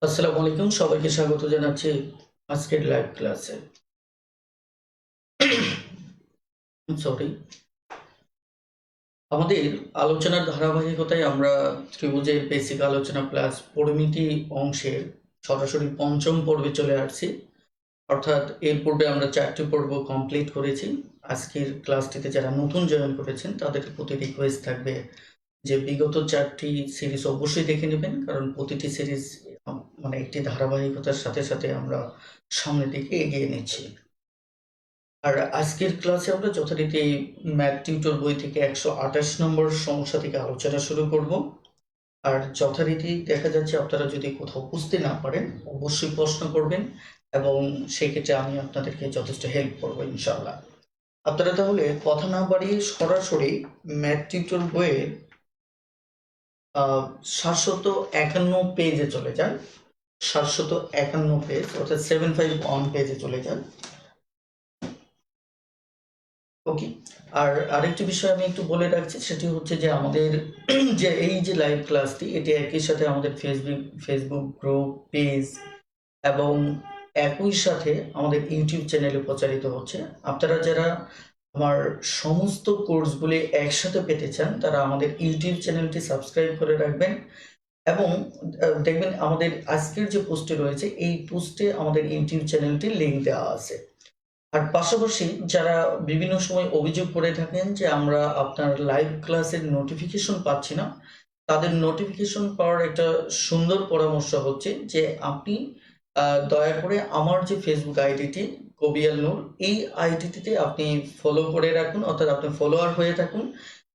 আসসালামু আলাইকুম, সবাইকে স্বাগত জানাচ্ছি আজকের লাইভ ক্লাসে। সরি, আমাদের আলোচনার ধারাবাহিকতায় আমরা ত্রিভুজের বেসিক আলোচনা প্লাস পরিমিতি অংশের সরাসরি পঞ্চম পর্বে চলে আসছি। অর্থাৎ এর পূর্বে আমরা 4টি পর্ব কমপ্লিট করেছি। আজকের ক্লাসটিতে যারা নতুন জয়েন করেছেন তাদের প্রতি রিকোয়েস্ট থাকবে যে বিগত 4টি সিরিজ অবশ্যই দেখে নেবেন, কারণ প্রতিটি সিরিজ মানে একটি ধারাবাহিকতার সাথে সাথে আমরা সামনের দিকে এগিয়ে নিচ্ছি। আর আজকের ক্লাসে আমরা যথারীতি ম্যাথ টিউটর বই থেকে 128 নম্বর সমস্যা থেকে আলোচনা শুরু করব। আর যথারীতি দেখা যাচ্ছে আপনারা যদি কোথাও বুঝতে না পারেন অবশ্যই প্রশ্ন করবেন, এবং সেক্ষেত্রে আমি আপনাদেরকে যথেষ্ট হেল্প করবো ইনশাল্লাহ। আপনারা তাহলে কথা না বাড়িয়ে সরাসরি ম্যাথ টিউটর বইয়ের 751 পেজে চলে যান। 751 পেজ অর্থাৎ 751 পেজে চলে যান। ওকে। আর আরেকটি বিষয় আমি একটু বলে রাখছি, সেটি হচ্ছে যে আমাদের যে এই যে লাইভ ক্লাসটি, এটি একই সাথে আমাদের ফেসবুক গ্রুপ পেজ এবং একই সাথে আমাদের ইউটিউব চ্যানেলে প্রচারিত হচ্ছে। আপনারা যারা আমার সমস্ত কোর্সগুলি একসাথে পেতে চান তারা আমাদের ইউটিউব চ্যানেলটি সাবস্ক্রাইব করে রাখবেন, এবং দেখবেন আমাদের আজকের যে পোস্টে রয়েছে এই পোস্টে আমাদের ইউটিউব চ্যানেলটির লিঙ্ক দেওয়া আছে। আর পাশাপাশি যারা বিভিন্ন সময় অভিযোগ করে থাকেন যে আমরা আপনার লাইভ ক্লাসের নোটিফিকেশন পাচ্ছি না, তাদের নোটিফিকেশন পাওয়ার একটা সুন্দর পরামর্শ হচ্ছে যে আপনি দয়া করে আমার যে ফেসবুক আইডিটি কবিয়াল নূর, এই আইডিটিতে আপনি ফলো করে রাখুন, অর্থাৎ আপনি ফলোয়ার হয়ে থাকুন।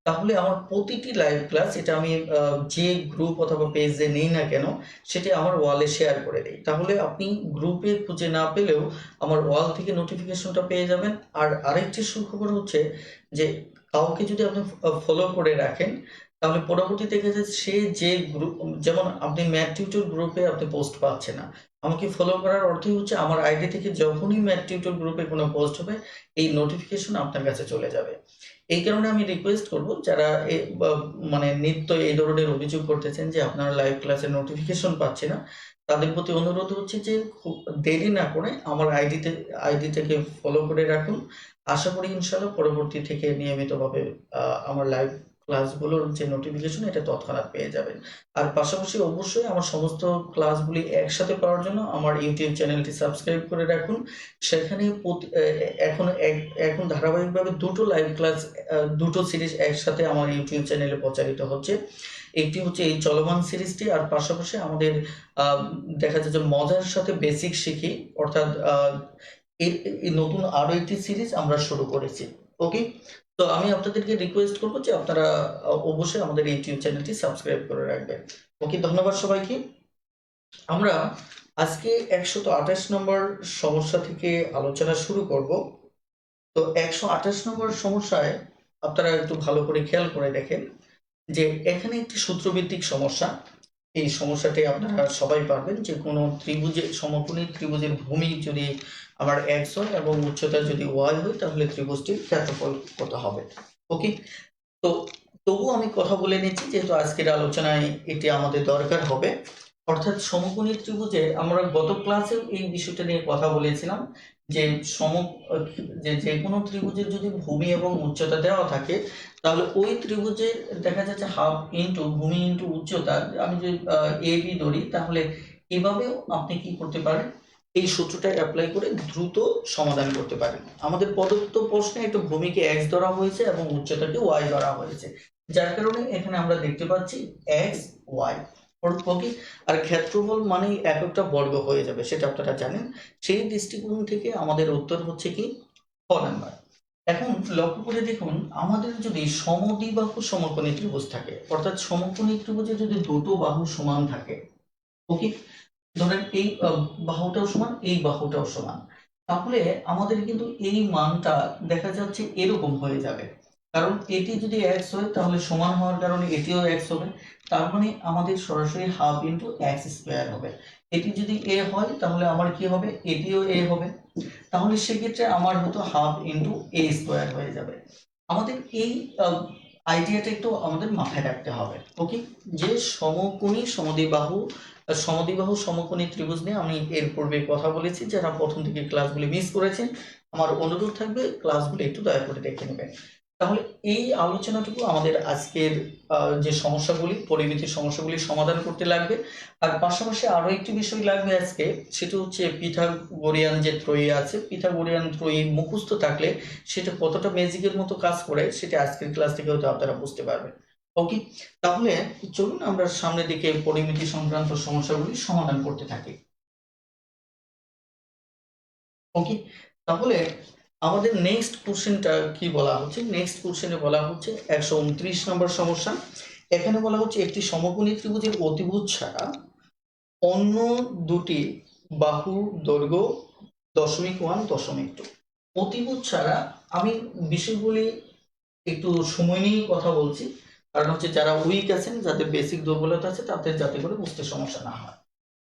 তাহলে আমার প্রতিটি লাইভ ক্লাস, এটা আমি যে গ্রুপ অথবা পেজে নেই না কেন, সেটি আমার ওয়ালে শেয়ার করে দিই। তাহলে আপনি গ্রুপে খুঁজে না পেলেও আমার ওয়াল থেকে নোটিফিকেশনটা পেয়ে যাবেন। আর আরেকটি সুখবর হচ্ছে যে কাউকে যদি আপনি ফলো করে রাখেন, তাহলে পরবর্তীতে দেখা যাচ্ছে সে যে গ্রুপ, যেমন আপনি ম্যাথ টিউটর গ্রুপে আপনি পোস্ট পাচ্ছেন না, আমাকে ফলো করার অর্থই হচ্ছে আমার আইডি থেকে যখনই ম্যাথ টিউটর গ্রুপে কোনো পোস্ট হবে এই নোটিফিকেশন আপনার কাছে চলে যাবে। এই কারণে আমি রিকোয়েস্ট করব যারা মানে নিত্য এই ধরনের অভিযোগ করতেছেন যে আপনারা লাইভ ক্লাসের নোটিফিকেশন পাচ্ছে না, তাদের প্রতি অনুরোধ হচ্ছে যে খুব দেরি না করে আমার আইডিটাকে ফলো করে রাখুন। আশা করি ইনশাল্লাহ পরবর্তী থেকে নিয়মিতভাবে আমার লাইভ ক্লাসগুলোর যে নোটিফিকেশন এটা তৎক্ষণাৎ পেয়ে যাবেন। আর পাশাপাশি অবশ্যই আমার সমস্ত ক্লাসগুলি একসাথে পাওয়ার জন্য আমার ইউটিউব চ্যানেলটি সাবস্ক্রাইব করে রাখুন। সেখানে এখন ধারাবাহিকভাবে দুটো লাইভ ক্লাস, দুটো সিরিজ একসাথে আমার ইউটিউব চ্যানেলে প্রচারিত হচ্ছে। একটি হচ্ছে এই চলমান সিরিজটি, আর পাশাপাশি আমাদের দেখা যায় যে মজার সাথে বেসিক শিখি, অর্থাৎ এই নতুন আরো একটি সিরিজ আমরা শুরু করেছি। ওকে। তো আমি আপনাদেরকে রিকোয়েস্ট করবো যে আপনারা অবশ্যই আমাদের ইউটিউব চ্যানেলটি সাবস্ক্রাইব করে রাখবেন। ওকে, ধন্যবাদ সবাইকে। আমরা আজকে 128 নম্বর সমস্যা থেকে আলোচনা শুরু করব। তো 128 নম্বর সমস্যায় আপনারা একটু ভালো করে খেয়াল করে দেখেন যে এখানে একটি সূত্রভিত্তিক সমস্যা। এই সমস্যাটি আপনারা সবাই পারবেন যে কোনো ত্রিভুজের সমকোণী ত্রিভুজের ভূমি যদি আমার x হয় এবং উচ্চতা যদি y হয়, তাহলে ত্রিভুজটির ক্ষেত্রফল কত হবে। ওকে। তো তবু আমি কথা বলে নিচ্ছি যেহেতু আজকের আলোচনায় এটি আমাদের দরকার হবে। অর্থাৎ সমকোণী ত্রিভুজে আমরা গত ক্লাসেও এই বিষয়টা নিয়ে কথা বলেছিলাম যে যে কোনো ত্রিভুজের যদি ভূমি এবং উচ্চতা দেওয়া থাকে, তাহলে ওই ত্রিভুজের দেখা যাচ্ছে হাফ ইন্টু ভূমি ইন্টু উচ্চতা, আমি যদি এ বি ধরি, তাহলে এভাবেও আপনি কি করতে পারেন, এই সূত্রটা অ্যাপ্লাই করে দ্রুত সমাধান করতে পারেন। আমাদের প্রদত্ত প্রশ্নে একটা ভূমিকে x ধরা হয়েছে এবং উচ্চতাকে y ধরা হয়েছে, যার কারণে এখানে আমরা দেখতে পাচ্ছি x y। ওকে। আর ক্ষেত্রফল মানে এককটা বর্গ হয়ে যাবে, সেটা আপনারা জানেন। সেই দৃষ্টিকোণ থেকে আমাদের উত্তর হচ্ছে কি খ নাম্বার। এখন লক্ষ্য করে দেখুন, আমাদের যদি সমদ্বিবাহু সমকোণী ত্রিভুজ থাকে, অর্থাৎ সমকোণী ত্রিভুজে যদি দুটো বাহু সমান থাকে, ওকে, ধরেন এই বাহুটাও সমান এই বাহুটাও সমান, তাহলে আমাদের কিন্তু এই মানটা দেখা যাচ্ছে এরকম হয়ে যাবে। কারণ এটি যদি x হয় তাহলে সমান হওয়ার কারণে এটিও x হবে, তার মানে আমাদের সরাসরি হাফ ইন্টু এক্স স্কোয়ার হবে। এটি যদি a হয় তাহলে আমার কি হবে, এটিও a হবে, তাহলে সেক্ষেত্রে আমার হতো হাফ ইন্টু a স্কোয়ার হয়ে যাবে। আমাদের এই আইডিয়াটা একটু আমাদের মাথায় রাখতে হবে। ওকে, যে সমকোণী সমদ্বিবাহু সমদ্বিবাহু সমকোণী ত্রিভুজ নিয়ে আমি এর পূর্বে কথা বলেছি। যারা প্রথম থেকে ক্লাসগুলি মিস করেছেন, আমার অনুরোধ থাকবে ক্লাসগুলো একটু দয়া করে দেখে নেবেন। তাহলে এই আলোচনাটুকু আমাদের আজকের যে সমস্যাগুলি, পরিমিতির সমস্যাগুলি সমাধান করতে লাগবে। আর পাশাপাশি আরো একটি বিষয় লাগবে আজকে, সেটা হচ্ছে পিথাগোরিয়ান যে ত্রয়ী আছে, পিথাগোরিয়ান ত্রয়ী মুখস্থ থাকলে সেটা কতটা ম্যাজিকের মতো কাজ করে সেটা আজকের ক্লাস থেকে হয়তো আপনারা বুঝতে পারবেন। ওকে, তাহলে চলুন আমরা সামনের দিকে পরিমিতি সংক্রান্ত সমস্যাগুলি সমাধান করতে থাকি। ওকে, তাহলে আমাদের নেক্সট কোশ্চেনটা কি বলা হচ্ছে? নেক্সট কোশ্চেনে বলা হচ্ছে 129 নম্বর সমস্যা। এখানে বলা হচ্ছে একটি সমকোণী ত্রিভুজের অতিভুজ ছাড়া অন্য দুটি বাহুর দৈর্ঘ্য 0.1.2। অতিভুজ ছাড়া আমি বিষয়গুলি একটু সময় নিয়ে কথা বলছি, কারণ হচ্ছে যারা উইক আছেন, যাদের বেসিক দুর্বলতা আছে, তাদের যাতে করে বুঝতে সমস্যা না হয়।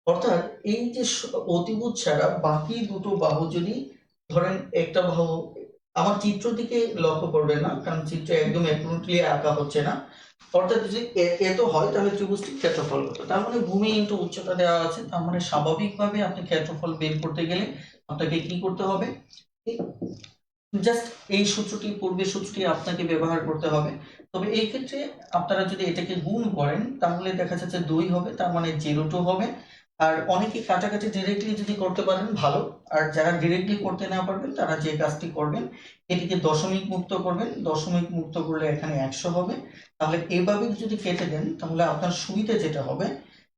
অর্থাৎ এই যে অতিভুজ ছাড়া বাকি দুটো বাহু যদি ধরেন, একটা বাহু, আমার চিত্র দিকে লক্ষ্য করবেন না, কারণ চিত্র একদম অ্যাকুরেটলি আঁকা হচ্ছে না। অর্থাৎ যদি এত হয় তাহলে ত্রিভুজটির ক্ষেত্রফল কত? তার মানে ভূমি ইন্টু উচ্চতা দেওয়া আছে, তার মানে স্বাভাবিকভাবে আপনি ক্ষেত্রফল বের করতে গেলে আপনাকে কি করতে হবে? জাস্ট এই সূত্রটি, পূর্বের সূত্রটি আপনাকে ব্যবহার করতে হবে। তবে এই ক্ষেত্রে আপনারা যদি এটাকে গুণ করেন তাহলে দেখা যাচ্ছে 2 হবে, তার মানে 0.2 হবে। আর অনেকে কাটাকাটি ডিরেক্টলি যদি করতে পারেন ভালো, আর যারা ডিরেক্টলি করতে না পারবেন তারা যে কাজটি করবেন, এটিকে দশমিক মুক্ত করবেন। দশমিক মুক্ত করলে এখানে 100 হবে। তাহলে এভাবে যদি কেটে দেন তাহলে আপনার সুবিধা যেটা হবে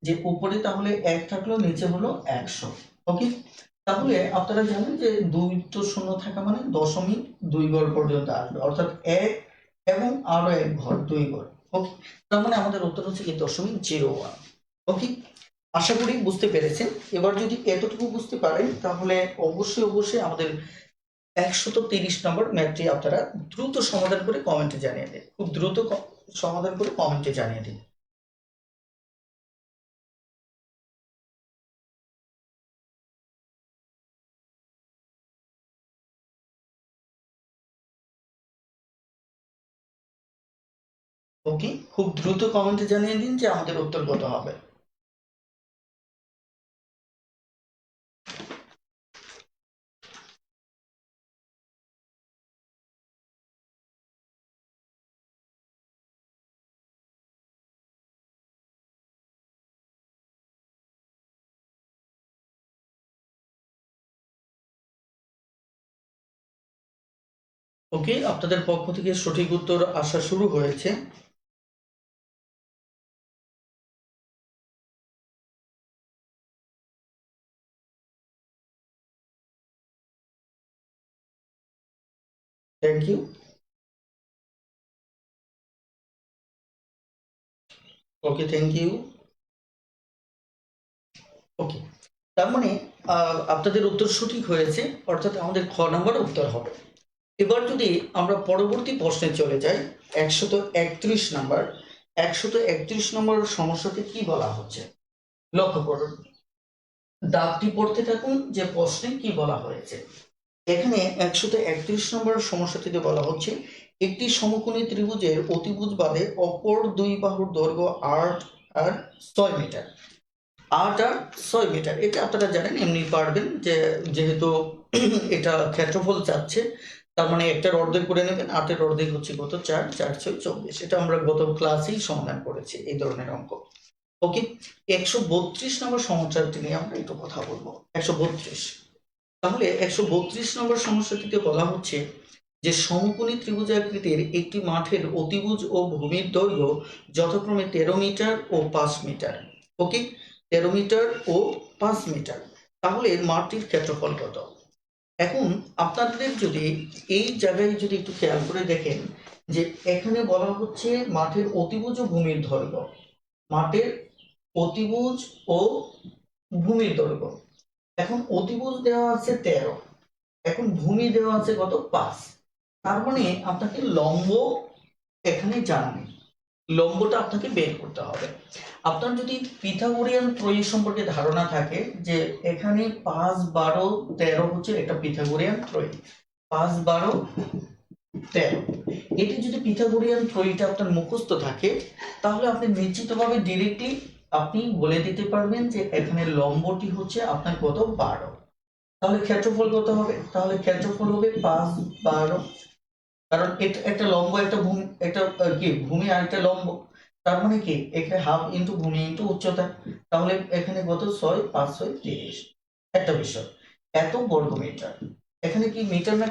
যে উপরে তাহলে 1 থাকলো, নিচে হলো 100। ওকে, তাহলে আপনারা জানেন যে 2 তো শূন্য থাকা মানে 0.2 ঘর পর্যন্ত আসবে, অর্থাৎ 1 এবং আরো 1 ঘর, 2 ঘর। ওকে, তার মানে আমাদের উত্তর হচ্ছে কি 0.01। ওকে, আশা করি বুঝতে পেরেছেন। এবার যদি এতটুকু বুঝতে পারেন তাহলে অবশ্যই অবশ্যই আমাদের 130 নম্বর ম্যাথটি আপনারা দ্রুত সমাধান করে কমেন্টে জানিয়ে দিন। খুব দ্রুত সমাধান করে কমেন্টে জানিয়ে দিন। ওকে, খুব দ্রুত কমেন্টে জানিয়ে দিন যে আমাদের উত্তর কত হবে। ওকে, আপনাদের পক্ষ থেকে সঠিক উত্তর আসা শুরু হয়েছে। Thank you. Okay, thank you. Okay, তার মানে আপনাদের উত্তর সঠিক হয়েছে, অর্থাৎ আমাদের খ নম্বর উত্তর হবে। এবার যদি আমরা পরবর্তী প্রশ্নে চলে যাই, 131 নম্বর। 131 নম্বর সমস্যাতে কি বলা হচ্ছে লক্ষ্য করুন, দাগটি পড়তে থাকুন যে প্রশ্নে কি বলা হয়েছে। এখানে 131 নম্বর সমস্যাটিতে বলা হচ্ছে একটি সমকোণী ত্রিভুজের অতিভুজ বাদে অপর দুই বাহুর দৈর্ঘ্য 8 আর 6 মিটার। 8 আর 6 মিটার, এটা আপনারা জানেন, এমনি পারবেন যে যেহেতু এটা ক্ষেত্রফল চাচ্ছে, তার মানে একটার অর্ধেক করে নেবেন। 8 এর অর্ধেক হচ্ছে কত? 4, 4 6 24। এটা আমরা গত ক্লাসেই সমাধান করেছি এই ধরনের অঙ্ক। ওকে, 132 নম্বর সমস্যাটি নিয়ে আমরা একটু কথা বলবো। 132, তাহলে 132 নম্বর সমস্যাটিতে বলা হচ্ছে যে সমকোণী ত্রিভুজাকৃতির একটি মাঠের অতিভুজ ও ভূমির দৈর্ঘ্য যথাক্রমে 13 মিটার ও 5 মিটার। ওকে, 13 মিটার ও 5 মিটার। তাহলে মাঠটির ক্ষেত্রফল কত? এখন আপনাদের যদি এই জায়গায় যদি একটু খেয়াল করে দেখেন যে এখানে বলা হচ্ছে মাঠের অতিভুজ ও ভূমির দৈর্ঘ্য, মাঠের অতিভুজ ও ভূমির দৈর্ঘ্য। এখন অতিভুজ দেওয়া আছে 13, এখন ভূমি দেওয়া আছে কত? 5। তার মানে আপনাকে লম্ব এখানে জানা নেই, লম্বটা আপনাকে বের করতে হবে। আপনার যদি পিথাগোরিয়ান ত্রয়ী সম্পর্কে ধারণা থাকে যে এখানে 5 12 13 হচ্ছে একটা পিথাগোরিয়ান ত্রয়ী, 5 12 13, এটি যদি পিথাগোরিয়ান ত্রয়ীটা আপনার মুখস্থ থাকে তাহলে আপনি নিশ্চিতভাবে ডিরেক্টলি আপনি বলে দিতে পারবেন যে এখানে লম্বটি হচ্ছে আপনার কত 12, তাহলে ক্ষেত্রফল কত হবে? তাহলে ক্ষেত্রফল হবে 5/12, কারণ এটা একটা লম্ব, একটা ভূমি, একটা কি ভূমি আর একটা লম্ব, তার মানে কি এখানে হাফ ইন্টু ভূমি ইন্টু উচ্চতা, তাহলে এখানে কত 6 5 6 30। একটা বিষয়, এত বর্গ মিটার, এখানে কি মিটার না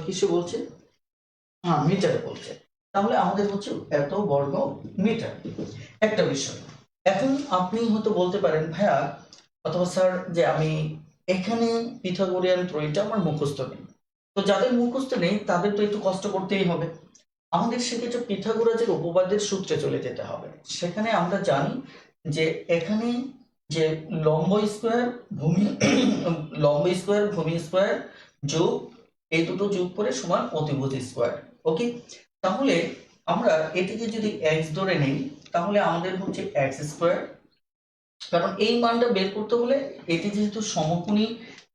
কিসে বলছে? হ্যাঁ মিটারে বলছে, তাহলে আমাদের হচ্ছে এত বর্গ মিটার। একটা বিষয়, এখন আপনি হয়তো বলতে পারেন ভাইয়া অথবা স্যার যে আমি এখানে পিথাগোরিয়ান ত্রয়ীটা আমার মুখস্থ নেই। তো যাদের মুখস্থ নেই তাদের তো একটু কষ্ট করতেই হবে। আমাদের সেক্ষেত্রে পিথাগোরাসের উপপাদ্যের সূত্রে চলে যেতে হবে। সেখানে আমরা জানি যে এখানে যে লম্ব স্কোয়ার ভূমি লম্ব স্কোয়ার ভূমি স্কোয়ার যোগ এই দুটো যোগ করে সমান অতিভুজ স্কোয়ার। ওকে, তাহলে আমরা এটিকে যদি এক্স ধরে নেই তাহলে আমাদের হচ্ছে এক্স স্কোয়ার, কারণ এই মানটা বের করতে হলে এটি যেহেতু সমকোণী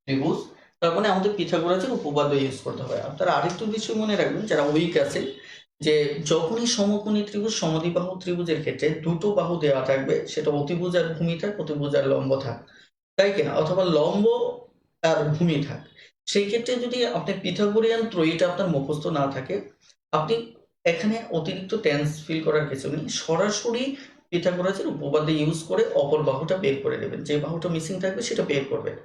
ত্রিভুজ, তার মানে আমাদের পিথাগোরাসের উপপাদ্য ইউজ করতে হবে। আপনারা আরেকটু বিষয় মনে রাখবেন যারা উইক আছে, যে যখনই সমকোণী ত্রিভুজ সমদ্বিবাহু ত্রিভুজের ক্ষেত্রে দুটো বাহু দেওয়া থাকবে, সেটা অতিভুজ আর ভূমি থাক, অতিভুজ আর লম্ব থাক, তাই কিনা, অথবা লম্ব আর ভূমি থাক, সেই ক্ষেত্রে যদি আপনি পিথাগোরিয়ান ত্রয়ীটা আপনার মুখস্থ না থাকে, আপনি এখানে অতিরিক্ত টেন্স ফিল করার কিছু নেই, সরাসরি পিথাগোরাসের উপপাদ্য ইউজ করে অপর বাহুটা বের করে নেবেন, যে বাহুটা মিসিং থাকবে সেটা বের করবেন।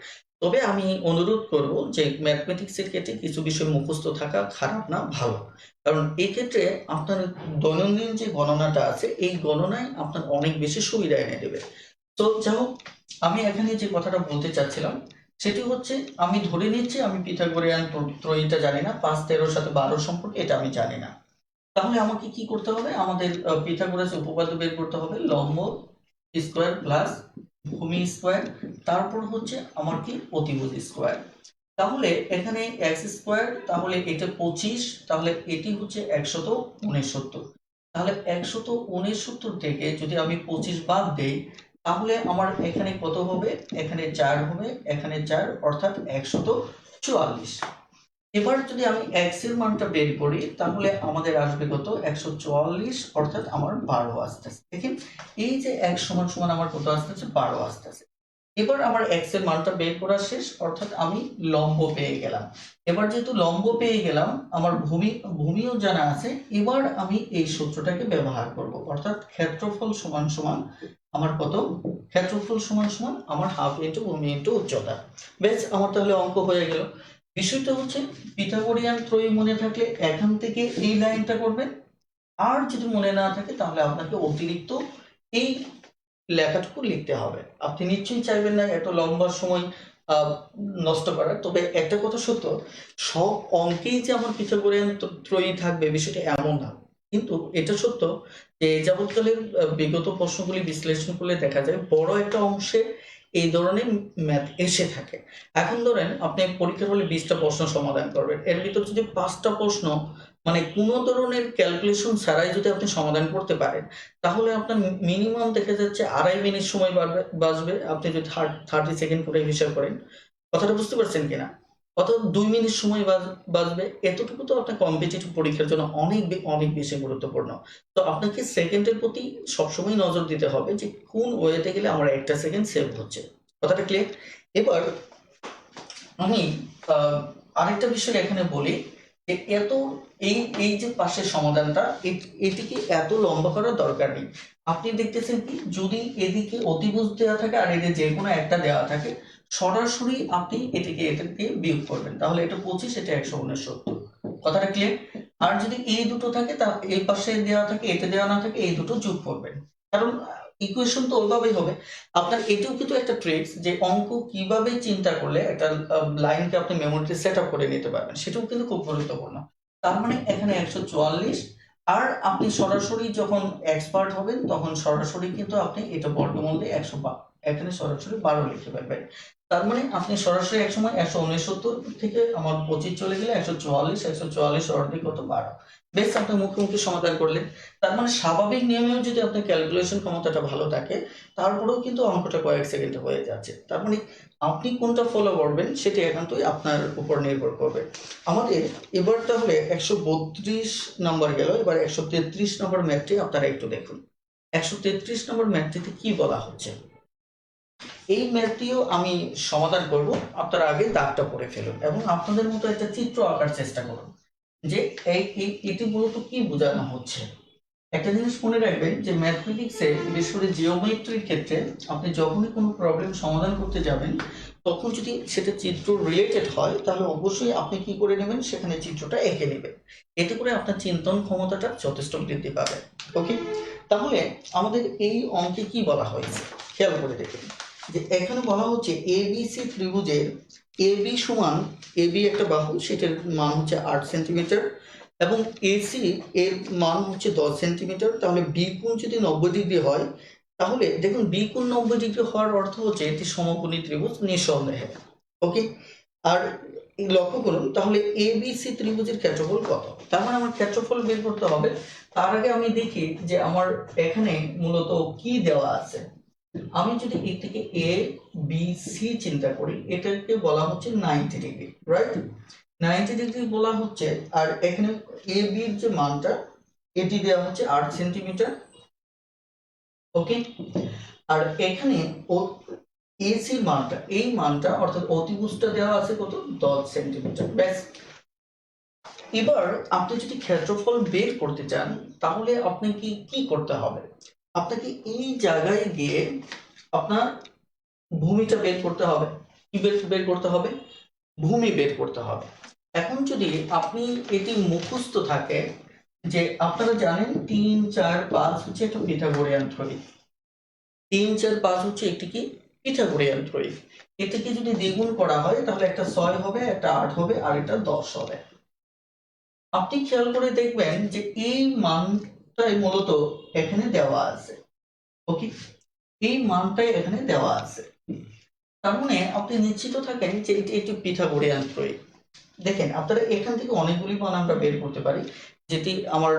তবে আমি অনুরোধ করব যে ম্যাথমেটিক্সের ক্ষেত্রে কিছু বিষয় মুখস্থ থাকা খারাপ না, ভালো, কারণ এই ক্ষেত্রে আপনার দৈনন্দিন যে গণনাটা আছে এই গণনায় আপনার অনেক বেশি সুবিধা এনে দেবে। তো যাই হোক, আমি এখানে যে কথাটা বলতে চাচ্ছিলাম সেটি হচ্ছে, আমি ধরে নিচ্ছি আমি পিথাগোরিয়ান ত্রয়ীটা জানি না, 5 13 সাথে 12 সম্পর্কে এটা আমি জানি না, তাহলে আমাকে কি করতে হবে? আমাদের পিথাগোরাসের উপপাদ্য বের করতে হবে, লম্ব স্কোয়ার প্লাস ভূমি স্কোয়ার, তারপর হচ্ছে আমার কি অতিভুজ স্কোয়ার। তাহলে এখানে এক্স স্কোয়ার, তাহলে এটা 25, তাহলে এটি হচ্ছে 169। তাহলে 169 থেকে যদি আমি 25 বাদ দেই তাহলে আমার এখানে কত হবে? এখানে 4 হবে, এখানে 4, অর্থাৎ 144। এবার যদি আমি এক্স এর মানটা বের করি তাহলে আমাদের আসবে কত? 144, অর্থাৎ আমার 12 আসতেছে। দেখেন এই যে x সমান সমান আমার কত আসতেছে? 12 আসতেছে। এবার আমার এক্স এর মানটা বের করা শেষ, অর্থাৎ আমি লম্ব পেয়ে গেলাম। এবার যেহেতু লম্ব পেয়ে গেলাম, আমার ভূমিও জানা আছে, এবার আমি এই সূত্রটাকে ব্যবহার করব, অর্থাৎ ক্ষেত্রফল সমান সমান আমার কত? ক্ষেত্রফল সমান সমান আমার হাফ ইন্টু ভূমি ইন্টু উচ্চতা। বেশ, আমার তাহলে অঙ্ক হয়ে গেল। বিষয়টা হচ্ছে পিথাগোরিয়ান ত্রয়ী মনে থাকলে এখান থেকে এই লাইনটা করবেন, আর যদি মনে না থাকে তাহলে আপনাকে অতিরিক্ত এই লেখাটুকু লিখতে হবে। আপনি নিশ্চয়ই চাইবেন না এত লম্বা সময় আহ, নষ্ট করার। তবে একটা কথা সত্য, সব অঙ্কেই যে আমার পিথাগোরিয়ান ত্রয়ী থাকবে বিষয়টা এমন না, কিন্তু এটা সত্য যে যাবৎকালের বিগত প্রশ্নগুলি বিশ্লেষণ করলে দেখা যায় বড় একটা অংশে এই ধরনের ম্যাথ এসে থাকে। এখন ধরেন আপনি পরীক্ষার হলে 20টা প্রশ্ন সমাধান করবেন, এর ভিতর যদি 5টা প্রশ্ন মানে কোনো ধরনের ক্যালকুলেশন ছাড়াই যদি আপনি সমাধান করতে পারেন, তাহলে আপনার মিনিমাম দেখা যাচ্ছে 2.5 মিনিট সময় বাঁচবে, আপনি যদি 30 সেকেন্ড করে হিসাব করেন। কথাটা বুঝতে পারছেন কিনা? অর্থাৎ 2 মিনিট সময় বাঁচবে। এতটুকু তো আপনার কম্পিটিটিভ পরীক্ষার জন্য অনেক অনেক বেশি গুরুত্বপূর্ণ। তো আপনাকে সেকেন্ডের প্রতি সবসময় নজর দিতে হবে যে কোন ওয়েতে গেলে আমার একটা সেকেন্ড সেভ হচ্ছে। কথাটা ক্লিয়ার? এবার আমি আহ, আরেকটা বিষয় এখানে বলি যে এত এই এই যে পাশের সমাধানটা এটিকে এত লম্বা করার দরকার নেই। আপনি দেখতেছেন কি, যদি এদিকে অতিভুজ দেওয়া থাকে আর এদিকে যে কোনো একটা দেওয়া থাকে, সরাসরি আপনি এটিকে এটা দিয়ে বিয়োগ করবেন, তাহলে এটা 25, এটা 169। কথাটা ক্লিয়ার? আর যদি এই দুটো থাকে তা এই পাশে দেওয়া থাকে, এটা দেওয়া না থাকে, এই দুটো যোগ করবেন, কারণ ইকুয়েশন তো ওইভাবেই হবে। আপনার এটাও কিন্তু একটা ট্রিক্স যে অঙ্ক কিভাবে চিন্তা করলে একটা লাইনকে আপনি মেমোরিতে সেট আপ করে নিতে পারবেন, সেটাও কিন্তু খুব গুরুত্বপূর্ণ। তার মানে এখানে 144, আর আপনি সরাসরি যখন এক্সপার্ট হবেন তখন সরাসরি কিন্তু আপনি এটা বর্গমূল দিয়ে 112, এখানে সরাসরি 12 লিখে পারবেন। তার মানে আপনি সরাসরি এক সময় 169 থেকে আমার 25 চলে গেলে 144, 144 অর্ধেক কত? 12। বেশ, আপনি মুখোমুখি সমাধান করলেন। তার মানে স্বাভাবিক নিয়মেও যদি আপনার ক্যালকুলেশন ক্ষমতাটা ভালো থাকে তারপরেও কিন্তু অঙ্কটা কয়েক সেকেন্ডে হয়ে যাচ্ছে। তার মানে আপনি কোনটা ফলো করবেন সেটি একান্তই আপনার উপর নির্ভর করবে। আমাদের এবার তাহলে 132 নাম্বার গেল, এবার 133 নম্বর ম্যাথটি আপনারা একটু দেখুন। 133 নম্বর ম্যাথটিতে কি বলা হচ্ছে, এই ম্যাথটিও আমি সমাধান করব। আপনারা আগে দাগটা পড়ে ফেলুন এবং আপনাদের মতো একটা চিত্র আঁকার চেষ্টা করুন যে এটি মূলত কি বোঝানো হচ্ছে। একটা জিনিস মনে রাখবেন যে ম্যাথমেটিক্সে বিশেষ করে জিওমেট্রির ক্ষেত্রে আপনি যখনই কোনো প্রবলেম সমাধান করতে যাবেন তখন যদি সেটা চিত্র রিলেটেড হয় তাহলে অবশ্যই আপনি কি করে নেবেন, সেখানে চিত্রটা এঁকে নেবেন। এতে করে আপনার চিন্তন ক্ষমতাটা যথেষ্ট বৃদ্ধি পাবে। ওকে, তাহলে আমাদের এই অঙ্কে কি বলা হয়েছে খেয়াল করে দেখুন যে এখানে বলা হচ্ছে এবিসি ত্রিভুজের এবি সমান, এবি একটা বাহু, সেটার মান হচ্ছে 8 সেন্টিমিটার এবং এসি এর মান হচ্ছে 10 সেন্টিমিটার। তাহলে বি কোণ যদি 90 ডিগ্রি হয় তাহলে দেখুন বি কোণ 90 ডিগ্রি হওয়ার অর্থ হচ্ছে এটি সমকোণী ত্রিভুজ নিঃসন্দেহে। ওকে, আর লক্ষ্য করুন তাহলে এবিসি ত্রিভুজের ক্ষেত্রফল কত, তার মানে আমার ক্ষেত্রফল বের করতে হবে। তার আগে আমি দেখি যে আমার এখানে মূলত কি দেওয়া আছে। আমি যদি এর থেকে এ বি সি চিন্তা করি, এটাকে বলা হচ্ছে 90 ডিগ্রি, রাইট? 90 ডিগ্রি বলা হচ্ছে। আর এখানে এ বির যে মানটা এটি দেওয়া হচ্ছে 8 সেন্টিমিটার। ওকে, আর এখানে ও এসির মানটা, এই মানটা অর্থাৎ অতিভুজটা দেওয়া আছে কত, 10 সেন্টিমিটার। ব্যাস, এবার আপনি যদি ক্ষেত্রফল বের করতে চান তাহলে আপনাকে কি করতে হবে, আপনাকে এই জায়গায় গিয়ে আপনার ভূমিটা বের করতে হবে। কি বের করতে হবে, ভূমি বের করতে হবে। এখন যদি আপনি এটি মুখস্থ থাকে যে আপনারা জানেন 3, 4, 5 হচ্ছে একটা পিথাগোরিয়ান থ্রয়ী। 3, 4, 5 হচ্ছে একটি কি পিথাগোরিয়ান থ্রয়ী। এটাকে যদি দ্বিগুণ করা হয় তাহলে একটা 6 হবে, একটা 8 হবে আর এটা 10 হবে। আপনি খেয়াল করে দেখবেন যে এই মানটাই মূলত এখানে দেওয়া আছে। ওকে, এই মানটাই এখানে দেওয়া আছে। তার মানে আপনি নিশ্চিত থাকেন যে এটি একটি পিথাগোরিয়ান থ্রয়ী। দেখেন আপনারা এখান থেকে অনেকগুলি মান আমরা বের করতে পারি, যেটি আমার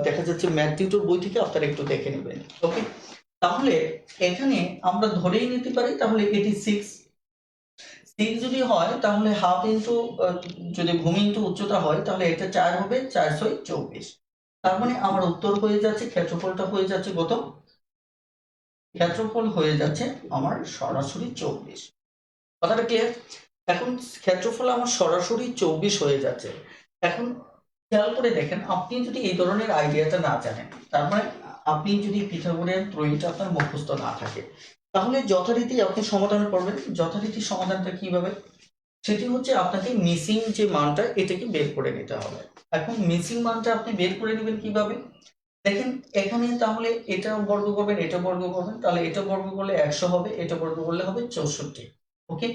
দেখা যাচ্ছে ম্যাথ টিউটর বই থেকে আপনারা একটু দেখে নেবেন। ওকে, তাহলে এখানে আমরা ধরেই নিতে পারি তাহলে এটি 6 যদি হয় তাহলে হাফ ইন্টু, যদি ভূমি ইন্টু উচ্চতা হয় তাহলে এটা 4 হবে, 4 6 24। তার মানে আমার উত্তর হয়ে যাচ্ছে, ক্ষেত্রফলটা হয়ে যাচ্ছে কত, ক্ষেত্রফল হয়ে যাচ্ছে আমার সরাসরি 24। কথাটা ক্লিয়ার? এখন ক্ষেত্রফল আমার সরাসরি 24 হয়ে যাচ্ছে। এখন খেয়াল করে দেখেন, আপনি যদি এই ধরনের আইডিয়াটা না জানেন, তার মানে আপনি যদি পিথাগোরিয়ান ত্রয়ীটা আপনার মুখস্থ না থাকে, তাহলে যথারীতি আপনি সমাধান করবেন। যথারীতি সমাধানটা কিভাবে, সেটি হচ্ছে আপনাকে মিসিং যে মানটা এটাকে বের করে নিতে হবে। এখন মিসিং মানটা আপনি বের করে নেবেন কিভাবে, দেখেন এখানে তাহলে এটা বর্গ করবেন, এটা বর্গ করবেন, তাহলে এটা বর্গ করলে 100 হবে, এটা বর্গ করলে হবে 64। ওকে,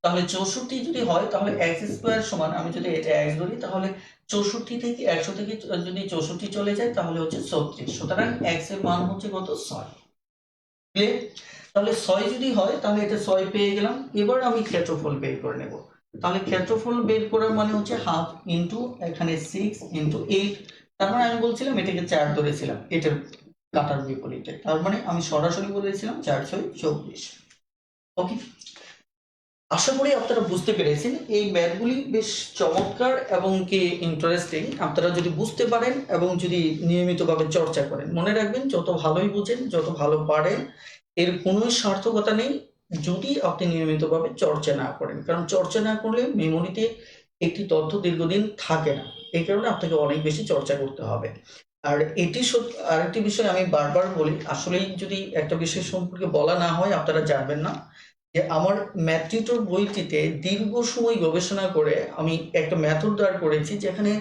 তাহলে 64 যদি হয় তাহলে x স্কয়ার সমান, আমি যদি এটা x ধরি তাহলে 64 থেকে 100 থেকে যদি 64 চলে যায় তাহলে হচ্ছে 36। সুতরাং x এর মান হচ্ছে কত, 6। ক্লিয়ার? তাহলে 6 যদি হয় তাহলে এটা 6 পেয়ে গেলাম। এবার আমি ক্ষেত্রফল বের করে নেব। তাহলে ক্ষেত্রফল বের করার মানে হচ্ছে হাফ ইনটু এখানে 6 ইনটু 8। তার মানে আমি বলছিলাম এটাকে 4 ধরেছিলাম, এটার কাটার বিপরীতে। তার মানে আমি সরাসরি বলেছিলাম 4 6 24। ওকে, আশা করি আপনারা বুঝতে পেরেছেন। এই ম্যাথগুলি বেশ চমৎকার এবং কি ইন্টারেস্টিং। আপনারা যদি বুঝতে পারেন এবং যদি নিয়মিতভাবে চর্চা করেন, মনে রাখবেন যত ভালোই বুঝেন, যত ভালো পারেন, এর কোনো সার্থকতা নেই যদি আপনি নিয়মিতভাবে চর্চা না করেন। কারণ চর্চা না করলে মেমোরিতে একটি তথ্য দীর্ঘদিন থাকে না। এই কারণে আপনাকে অনেক বেশি চর্চা করতে হবে। আর এটি আরেকটি বিষয় আমি বারবার বলি, আসলেই যদি একটা বিষয় সম্পর্কে বলা না হয় আপনারা জানবেন না যে আমার ম্যাথ টিউটর বইটিতে দীর্ঘ সময় গবেষণা করে আমি একটা মেথড দাঁড় করেছি যেখানে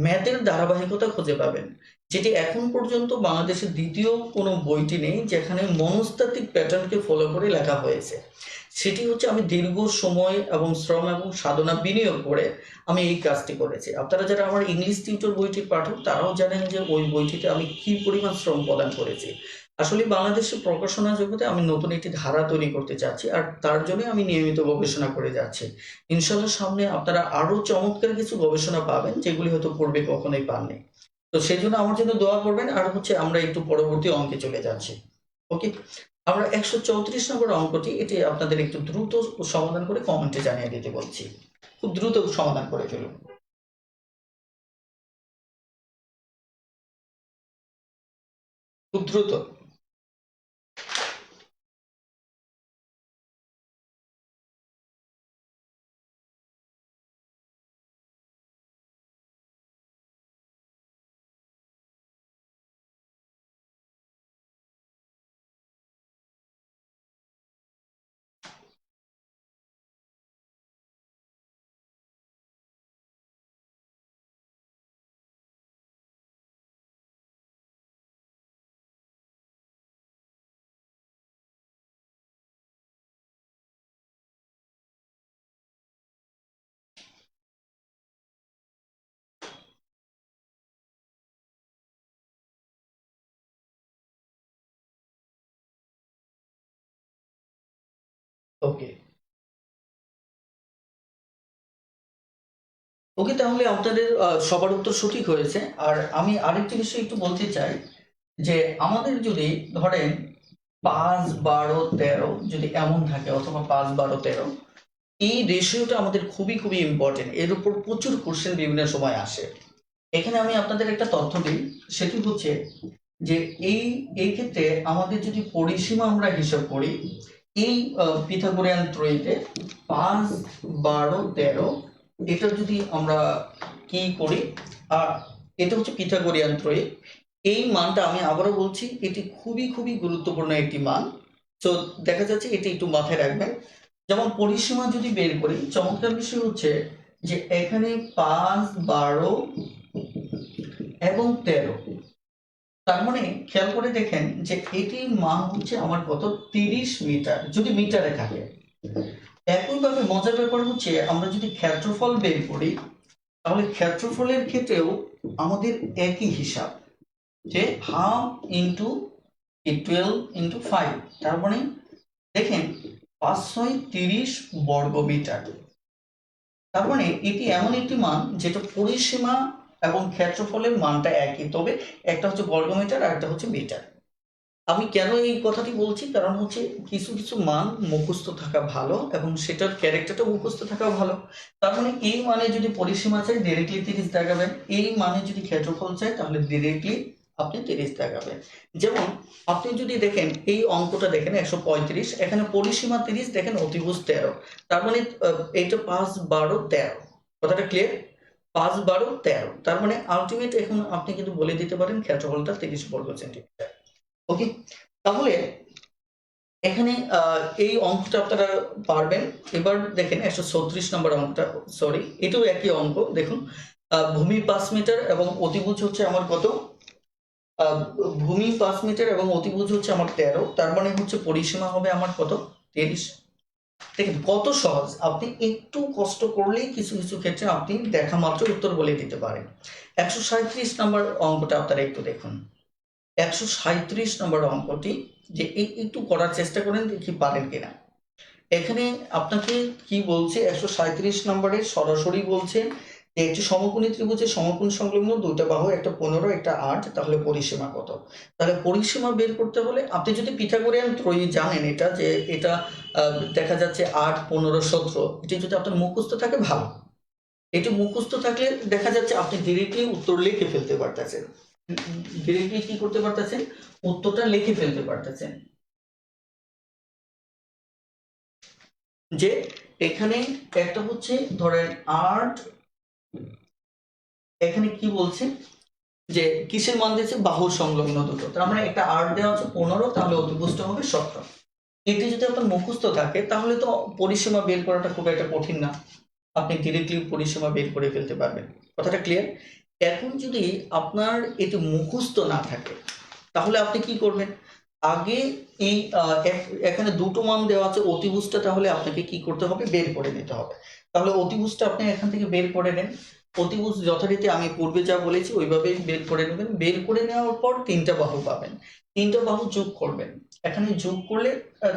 ম্যাথের ধারাবাহিকতা খুঁজে পাবেন, যেটি এখন পর্যন্ত বাংলাদেশের দ্বিতীয় কোনো বইটি নেই যেখানে মনস্তাত্ত্বিক প্যাটার্নকে ফলো করে লেখা হয়েছে। সেটি হচ্ছে আমি দীর্ঘ সময় এবং শ্রম এবং সাধনা বিনিয়োগ করে আমি এই কাজটি করেছি। আপনারা যারা আমার ইংলিশ টিউটর বইটির পাঠক তারাও জানেন যে ওই বইটিতে আমি কি পরিমাণ শ্রম প্রদান করেছি। আসলে বাংলাদেশের প্রকাশনা জগতে আমি নতুন একটি ধারা তৈরি করতে চাচ্ছি, আর তার জন্য আমি নিয়মিত গবেষণা করে যাচ্ছি। ইনশাল্লাহ সামনে আপনারা আরো চমৎকার কিছু গবেষণা পাবেন যেগুলি হয়তো পূর্বে কখনোই পাননি। তো সেই জন্য আমার জন্য দোয়া করবেন। আর হচ্ছে আমরা একটু পরবর্তী অঙ্কে চলে যাচ্ছি। ওকে, আমরা 134 নম্বর অঙ্কটি, এটি আপনাদের একটু দ্রুত সমাধান করে কমেন্টে জানিয়ে দিতে বলছি। খুব দ্রুত সমাধান করে ফেলুন, খুব দ্রুত। ওকে ওকে, তাহলে আপনাদের সবার উত্তর সঠিক হয়েছে। আর আমি আরেকটি বিষয় একটু বলতে চাই যে আমাদের যদি ধরেন ৫, ১২, ১৩ যদি এমন থাকে, অথবা ৫, ১২, ১৩, এই রেশিওটা আমাদের খুবই খুবই ইম্পর্টেন্ট। এর উপর প্রচুর কোশ্চেন বিভিন্ন সময় আসে। এখানে আমি আপনাদের একটা তথ্য দিই, সেটি হচ্ছে যে এই ক্ষেত্রে আমাদের যদি পরিসীমা আমরা হিসাব করি, এই পিথাগোরিয়ান ত্রয়ীতে ৫, ১২, ১৩, এটা যদি আমরা কি করি, আর এটা হচ্ছে পিথাগোরিয়ান ত্রয়ী। এই মানটা আমি আবারও বলছি, এটি খুবই খুবই গুরুত্বপূর্ণ একটি মান। তো দেখা যাচ্ছে এটি একটু মাথায় রাখবেন। যেমন পরিসীমা যদি বের করি, চমৎকার বিষয় হচ্ছে যে এখানে ৫, ১২ এবং ১৩, তার মানে খেয়াল করে দেখেন যে এটির মান হচ্ছে আমার কত, ৩০ মিটার, যদি মিটারে থাকে। একইভাবে মজার ব্যাপার হচ্ছে আমরা যদি ক্ষেত্রফল বের করি, তাহলে ক্ষেত্রফলের ক্ষেত্রেও আমাদের একই হিসাব, যে হাফ ইন্টু 12 ইন্টু 5, তার মানে দেখেন ৫×৬ = ৩০ বর্গ মিটার। তার মানে এটি এমন একটি মান যেটা পরিসীমা এবং ক্ষেত্রফলের মানটা একই, তবে একটা হচ্ছে বর্গমিটার আর একটা হচ্ছে মিটার। আমি কেন এই কথাটি বলছি, কারণ হচ্ছে কিছু কিছু মান মুখস্থ থাকা ভালো এবং সেটার ক্যারেক্টারটা মুখস্থ থাকা ভালো। তার মানে এই মানে যদি পরিসীমা চাই ডিরেক্টলি 30 দেখাবেন, এই মানে যদি ক্ষেত্রফল চাই তাহলে ডিরেক্টলি আপনি 30 দেখাবেন। যেমন আপনি যদি দেখেন এই অঙ্কটা দেখেন 135, এখানে পরিসীমা 30, দেখেন অতিভুজ 13, তার মানে এইটা ৫, ১২, ১৩, কথাটা ক্লিয়ার? ৫, ১২, ১৩, তার মানে আলটিমেট এখন আপনি কিন্তু বলে দিতে পারেন ক্ষেত্রফলটা 30 বর্গ সেন্টিমিটার। ওকে, তাহলে এখানে এই অঙ্কটা আপনারা পারবেন। এবার দেখেন ১৩৬ নম্বর অঙ্কটা, সরি এটাও একই অঙ্ক। দেখুন ভূমি ৫ মিটার এবং অতিভুজ হচ্ছে আমার কত, ভূমি ৫ মিটার এবং অতিভুজ হচ্ছে আমার ১৩, তার মানে হচ্ছে পরিসীমা হবে আমার কত, ৩০। দেখেন কত সহজ, আপনি একটু কষ্ট করলেই কিছু কিছু ক্ষেত্রে আপনি দেখা মাত্র উত্তর বলে দিতে পারেন। ১৩৭ নম্বর অঙ্কটা আপনারা একটু দেখুন। ১৩৭ নম্বর অঙ্কটি, যে একটু করার চেষ্টা করেন, দেখি পারেন কিনা। এখানে আপনাকে কি বলছে, ১৩৭ নম্বরে সরাসরি বলছে যে একটি সমকোণী ত্রিভুজের সমকোণ সংলগ্ন দুইটা বাহু, একটা ১৫ একটা ৮, তাহলে পরিসীমা কত। তাহলে পরিসীমা বের করতে হলে আপনি যদি পিথাগোরিয়ান ত্রয়ী জানেন, এটা যে এটা দেখা যাচ্ছে ৮, ১৫, ১৭, এটি যদি আপনার মুখস্থ থাকে ভালো। এটি মুখস্থ থাকলে দেখা যাচ্ছে আপনি ডিরেক্টলি উত্তর লিখে ফেলতে পারতেছেন, ডিরেক্টলি কি করতে পারতেছেন, উত্তরটা লিখে ফেলতে পারতেছেন। যে এখানে একটা হচ্ছে ধরেন ৮, এখানে কি বলছে যে কিসের মান দিয়েছে, বাহুর সংলগ্ন দুটো, তার মানে একটা ৮ দেওয়া হচ্ছে ১৫, তাহলে অতিভুজটা হবে ১৭। এটি যদি আপনার মুখস্থ থাকে তাহলে তো পরিসীমা বের করাটা খুব একটা কঠিন না, আপনি ডিরেক্টলি পরিসীমা বের করে ফেলতে পারবেন। কথাটা ক্লিয়ার? এখন যদি আপনার এটি মুখস্থ না থাকে তাহলে আপনি কি করবেন, আগে এই এখানে দুটো মান দেওয়া আছে, অতিভুজটা তাহলে আপনাকে কি করতে হবে, বের করে নিতে হবে। তাহলে অতিভুজটা আপনি এখান থেকে বের করে নেন। অতিভুজ যথারীতি আমি পূর্বে যা বলেছি ওইভাবেই বের করে নেবেন। বের করে নেওয়ার পর তিনটা বাহু পাবেন, তিনটা বাহু যোগ করবেন। এখানে যোগ করলে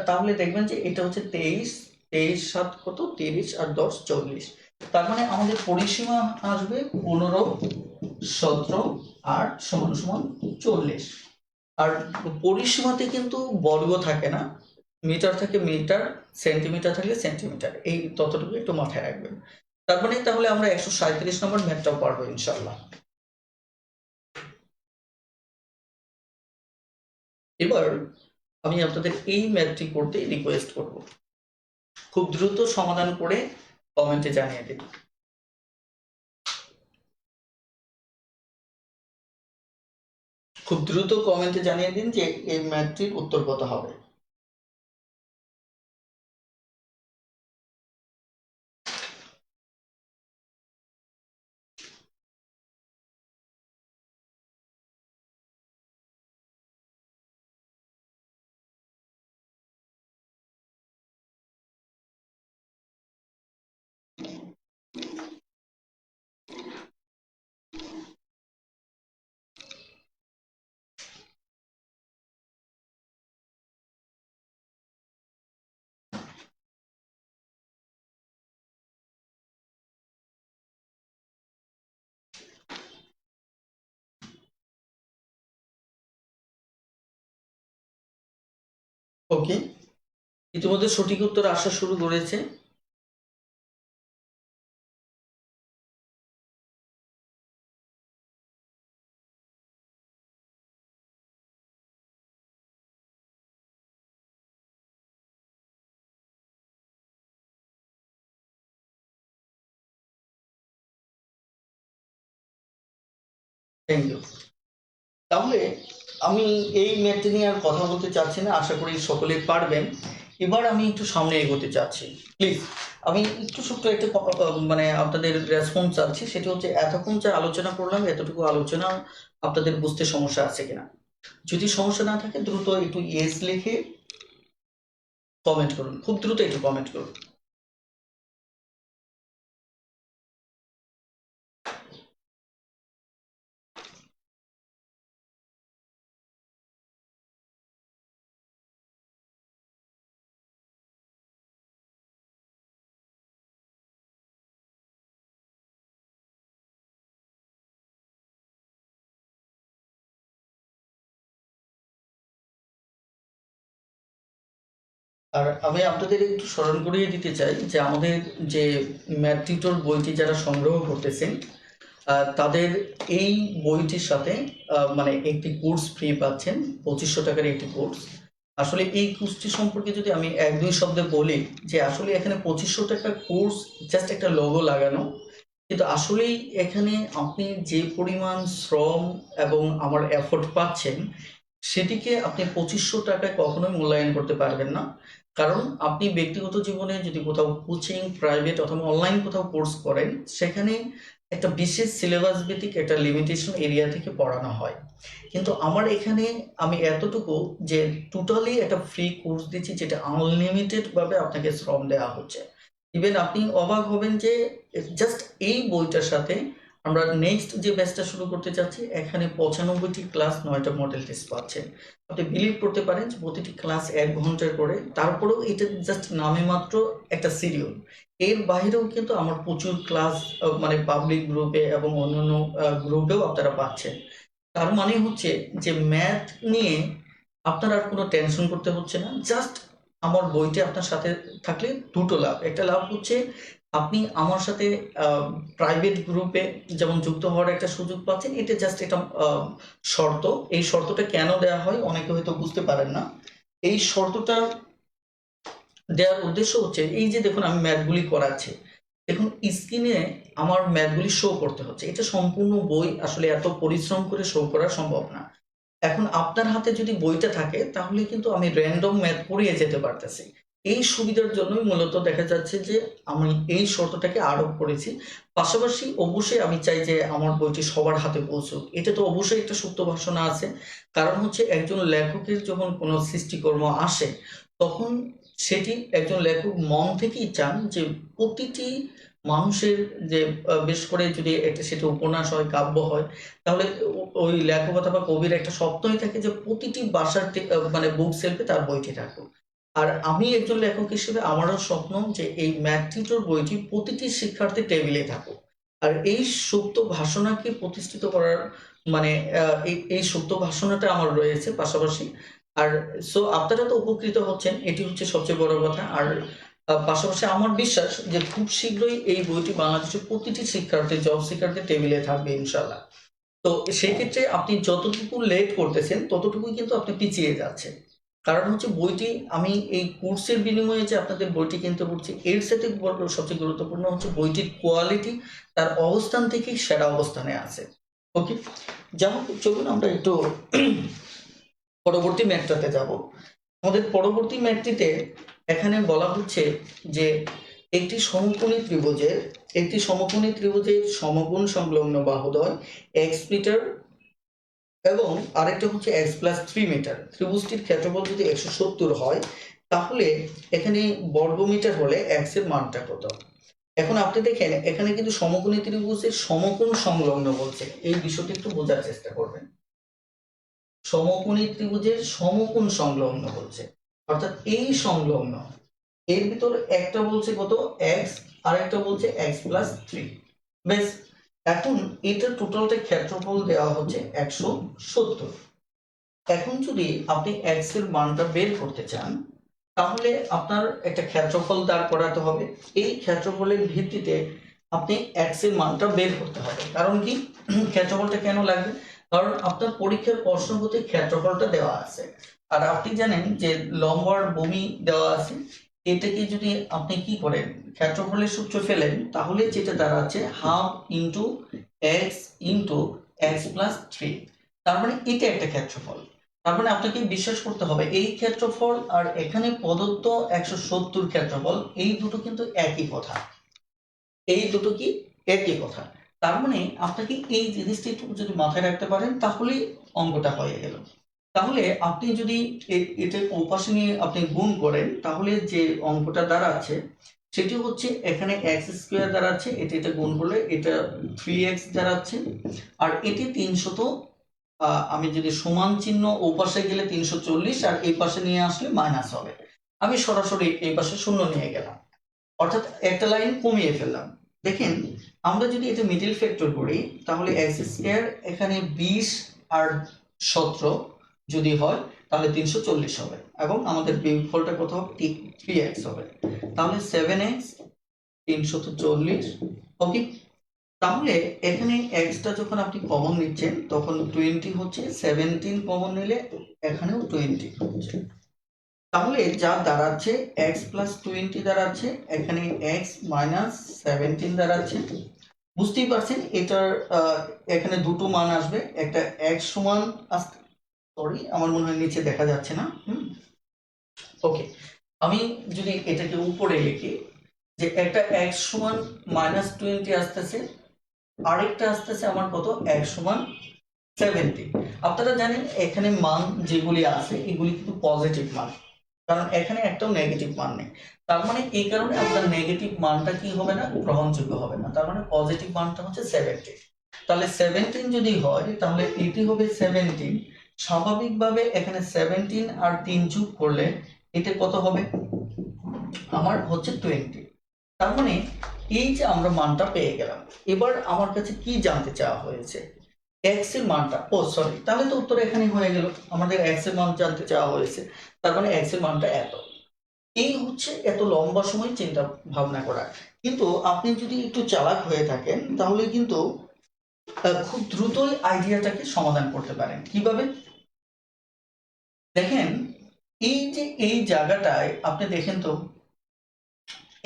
তাহলে দেখবেন যে এটা হচ্ছে 23, 23 7 কত, 30 আর 10 40, তার মানে আমাদের পরিসীমা আসবে 15, 17, 8 সমান সমান 40। আর পরিসীমাতে কিন্তু বর্গ থাকে না, মিটার থাকে মিটার, সেন্টিমিটার থাকলে সেন্টিমিটার, এই ততটুকু একটু মাথায় রাখবেন। তার মানে তাহলে আমরা ১৩৭ নম্বর ম্যাথটাও পারবো ইনশাল্লাহ। এবার আমি আপনাদের এই ম্যাথটি করতে রিকোয়েস্ট করব, খুব দ্রুত সমাধান করে কমেন্টে জানিয়ে দিন। খুব দ্রুত কমেন্টে জানিয়ে দিন যে এই ম্যাথটির উত্তর কত হবে। ওকে, ইতিমধ্যে সঠিক উত্তর আসা শুরু করেছে। Thank you. তাহলে আমি এই ম্যাথটি নিয়ে আর কথা বলতে চাচ্ছি না, আশা করি সকলেই পারবেন। এবার আমি একটু সামনে এগোতে চাচ্ছি, প্লিজ। আমি একটু ছোট্ট একটা মানে আপনাদের রেসপন্স চাচ্ছি, সেটা হচ্ছে এতক্ষণ যা আলোচনা করলাম এতটুকু আলোচনা আপনাদের বুঝতে সমস্যা আছে কিনা। যদি সমস্যা না থাকে দ্রুত একটু ইয়েস লিখে কমেন্ট করুন, খুব দ্রুত একটু কমেন্ট করুন। আর আমি আপনাদের একটু স্মরণ করিয়ে দিতে চাই যে আমাদের যে ম্যাথ টিউটর বইটি যারা সংগ্রহ করতেছেন তাদের এই বইটির সাথে মানে একটি কোর্স ফ্রি পাচ্ছেন, 2500 টাকার একটি কোর্স। আসলে এই কোর্সটি সম্পর্কে যদি আমি এক দুই শব্দে বলি, যে আসলে এখানে 2500 টাকার কোর্স জাস্ট একটা লোগো লাগানো, কিন্তু আসলেই এখানে আপনি যে পরিমাণ শ্রম এবং আমার এফোর্ট পাচ্ছেন সেটিকে আপনি 2500 টাকায় কখনোই মূল্যায়ন করতে পারবেন না। কারণ আপনি ব্যক্তিগত জীবনে যদি কোথাও কোচিং, প্রাইভেট অথবা অনলাইন কোথাও কোর্স করেন, সেখানে একটা বিশেষ সিলেবাস ভিত্তিক একটা লিমিটেশন এরিয়া থেকে পড়ানো হয়। কিন্তু আমার এখানে আমি এতটুকু যে টোটালি একটা ফ্রি কোর্স দিচ্ছি, যেটা আনলিমিটেডভাবে আপনাকে শ্রম দেওয়া হচ্ছে। ইভেন আপনি অবাক হবেন যে জাস্ট এই বইটার সাথে আমরা নেক্সট যে ব্যাচটা শুরু করতে চাচ্ছি, এখানে 95টি ক্লাস 9টা মডেল টেস্ট পাচ্ছেন। আপনি বিলিভ করতে পারেন যে প্রতিটি ক্লাস 1 ঘন্টার করে, তারপরেও এটা জাস্ট নামে মাত্র একটা সিরিয়াল। এর বাইরেও কিন্তু আমার প্রচুর ক্লাস মানে পাবলিক গ্রুপে এবং অন্যান্য গ্রুপেও আপনারা পাচ্ছেন। তার মানে হচ্ছে যে ম্যাথ নিয়ে আপনার আর কোনো টেনশন করতে হচ্ছে না। জাস্ট আমার বইটা আপনার সাথে থাকলে দুটো লাভ। একটা লাভ হচ্ছে আপনি আমার সাথে প্রাইভেট গ্রুপে যেমন যুক্ত হওয়ার একটা সুযোগ পাচ্ছেন। এটা জাস্ট এটা শর্ত। এই শর্তটা কেন দেওয়া হয় অনেকে হয়তো বুঝতে পারেন না। এই শর্তটা দেওয়ার উদ্দেশ্য হচ্ছে এই যে দেখুন আমি ম্যাথগুলি করাচ্ছি, দেখুন স্ক্রিনে আমার ম্যাথগুলি শো করতে হচ্ছে। এটা সম্পূর্ণ বই আসলে এত পরিশ্রম করে শো করা সম্ভব না। এখন আপনার হাতে যদি বইটা থাকে তাহলে কিন্তু আমি র‍্যান্ডম ম্যাথ করিয়ে যেতে পারতেছি। এই সুবিধার জন্যই মূলত দেখা যাচ্ছে যে আমি এই শর্তটাকে আরোপ করেছি। পাশাপাশি অবশ্যই আমি চাই যে আমার বইটি সবার হাতে পৌঁছুক। এটা তো অবশ্যই একটা সুপ্ত বাসনা আছে। কারণ হচ্ছে একজন লেখকের যখন কোনো সৃষ্টিকর্ম আসে, তখন সেটি একজন লেখক মন থেকেই চান যে প্রতিটি মানুষের যে বিশেষ করে যদি একটা সেটা উপন্যাস হয়, কাব্য হয়, তাহলে ওই লেখক অথবা কবির একটা স্বপ্নই থাকে যে প্রতিটি বাসার মানে বুক সেলফে তার বইটি থাকুক। আর আমি একজন লেখক হিসেবে আমারও স্বপ্ন যে এই ম্যাথ টিউটর বইটি প্রতিটি শিক্ষার্থীর টেবিলে থাকুক। আর এই সুপ্ত ভাসনাকে প্রতিষ্ঠিত করার মানে এই সুপ্ত ভাসনাটা আমার রয়েছে পাশাপাশি। আর সো আপনারা তো উপকৃত হচ্ছেন, এটি হচ্ছে সবচেয়ে বড় কথা। আর পাশাপাশি আমার বিশ্বাস যে খুব শীঘ্রই এই বইটি বাংলাদেশের প্রতিটি শিক্ষার্থী, জব শিক্ষার্থীর টেবিলে থাকবে ইনশাআল্লাহ। তো সেক্ষেত্রে আপনি যতটুকু লেট করতেছেন ততটুকুই কিন্তু আপনি পিছিয়ে যাচ্ছেন। কারণ হচ্ছে বইটি আমি এই কোর্সের বিনিময়ে যে আপনাদের বইটি কিনতে বলছি, এর সাথে সবচেয়ে গুরুত্বপূর্ণ হচ্ছে বইটির কোয়ালিটি তার অবস্থান থেকেই সেরা অবস্থানে আছে। ওকে? যেমন চলুন আমরা একটু পরবর্তী ম্যাথটাতে যাব। আমাদের পরবর্তী ম্যাথটিতে এখানে বলা হচ্ছে যে একটি সমকোণী ত্রিভুজের সমকোণ সংলগ্ন বাহুদ্বয় x মিটার এবং আরেকটা হচ্ছে x+3 মিটার। ত্রিভুজটির ক্ষেত্রফল যদি 170 হয়, তাহলে এখানে বর্গমিটার হলে x এর মানটা কত? এখন আপনি দেখেন এখানে কিন্তু সমকোণী ত্রিভুজের সমকোণ সংলগ্ন বলছে। এই বিষয়টা একটু বোঝার চেষ্টা করবেন। সমকোণী ত্রিভুজের সমকোণ সংলগ্ন বলছে, অর্থাৎ এই সংলগ্ন। এর ভিতর একটা বলছে কত x, আর একটা বলছে x+3। বেশ, এখন এটা টোটালটা ক্ষেত্রফল দেওয়া হচ্ছে 170। এখন যদি আপনি এক্স এর মানটা বের করতে চান, তাহলে আপনার একটা ক্ষেত্রফল দাঁড় করাতে হবে। এই ক্ষেত্রফলের ভিত্তিতে আপনি এক্স এর মানটা বের করতে হবে। কারণ কি, ক্ষেত্রফলটা কেন লাগবে? কারণ আপনার পরীক্ষার প্রশ্নপত্রে ক্ষেত্রফলটা দেওয়া আছে, আর আপনি জানেন যে লম্ব আর ভূমি দেওয়া আছে। এটাকে যদি আপনি কি করেন, ক্ষেত্রফলের সূত্র ফেলেন, তাহলে যেটা দাঁড়াচ্ছে হাফ ইন্টু এক্স প্লাস 3। তার মানে এটা একটা ক্ষেত্রফল। তার মানে আপনাকে বিশ্বাস করতে হবে এই ক্ষেত্রফল আর এখানে প্রদত্ত 170 ক্ষেত্রফল, এই দুটো কিন্তু একই কথা। এই দুটো কি একই কথা। তার মানে আপনাকে এই জিনিসটা একটু যদি মাথায় রাখতে পারেন, তাহলে অঙ্কটা হয়ে গেল। তাহলে আপনি যদি এটা ওপাশে নিয়ে আপনি গুণ করেন, তাহলে যে অঙ্কটা দাঁড়াচ্ছে সেটি হচ্ছে এখানে এক্স স্কোয়ার দাঁড়াচ্ছে, এটা গুণ করলে এটা 3x দাঁড়াচ্ছে, আর এটি 300। আমি যদি সমান চিহ্ন ও পাশে গেলে 340, আর এই পাশে নিয়ে আসলে মাইনাস হবে। আমি সরাসরি এই পাশে শূন্য নিয়ে গেলাম, অর্থাৎ একটা লাইন কমিয়ে ফেললাম। দেখেন, আমরা যদি এটা মিডল ফ্যাক্টর করি, তাহলে এক্স স্কোয়ার এখানে 20 আর 17 যদি হয়, তাহলে 340 হবে, এবং আমাদের বিয়োগফলটা কত হবে, 3x হবে। তাহলে 7x 340। ওকে, তাহলে এখানে এক্সটা যখন আপনি কমন নিচ্ছেন, তখন 20 হচ্ছে, 17 কমন নিলে এখানেও 20 হচ্ছে। তাহলে যা দাঁড়াচ্ছে এক্স প্লাস 20 দাঁড়াচ্ছে, এখানে এক্স মাইনাস 17 দাঁড়াচ্ছে। বুঝতেই পারছেন এটার এখানে দুটো মান আসবে, একটা এক্স সমান, সরি আমার মনে হয় নিচে দেখা যাচ্ছে না। ওকে, আমি যদি এটাকে উপরে লিখি, যে একটা এক্স সমান -20 আসতেছে, আরেকটা আসতেছে আমার কত, এক্স সমান 70। আপনারা জানেন এখানে মান যেগুলি আছে এগুলি কিন্তু পজিটিভ মান, কারণ এখানে একটাও নেগেটিভ মান নেই। তার মানে এই কারণে আপনার নেগেটিভ মানটা কি হবে না, গ্রহণযোগ্য হবে না। তার মানে পজিটিভ মানটা হচ্ছে 70। তাহলে 17 যদি হয়, তাহলে এটি হবে 17। স্বাভাবিকভাবে এখানে 17 আর 3 যোগ করলে এটা কত হবে, আমার হচ্ছে 20। তার মানে এই যে আমরা মানটা পেয়ে গেলাম। এবার আমার কাছে কি জানতে চাওয়া হয়েছে, এক্স এর মানটা। ও সরি, তাহলে তো উত্তর এখানে হয়ে গেল, আমাদের এক্স এর মান জানতে চাওয়া হয়েছে, তার মানে এক্স এর মানটা এত। এই হচ্ছে এত লম্বা সময় চিন্তা ভাবনা করা। কিন্তু আপনি যদি একটু চালাক হয়ে থাকেন, তাহলে কিন্তু খুব দ্রুতই আইডিয়াটাকে সমাধান করতে পারেন। কিভাবে, দেখেন, এই যে এই জায়গাটায় আপনি দেখেন তো,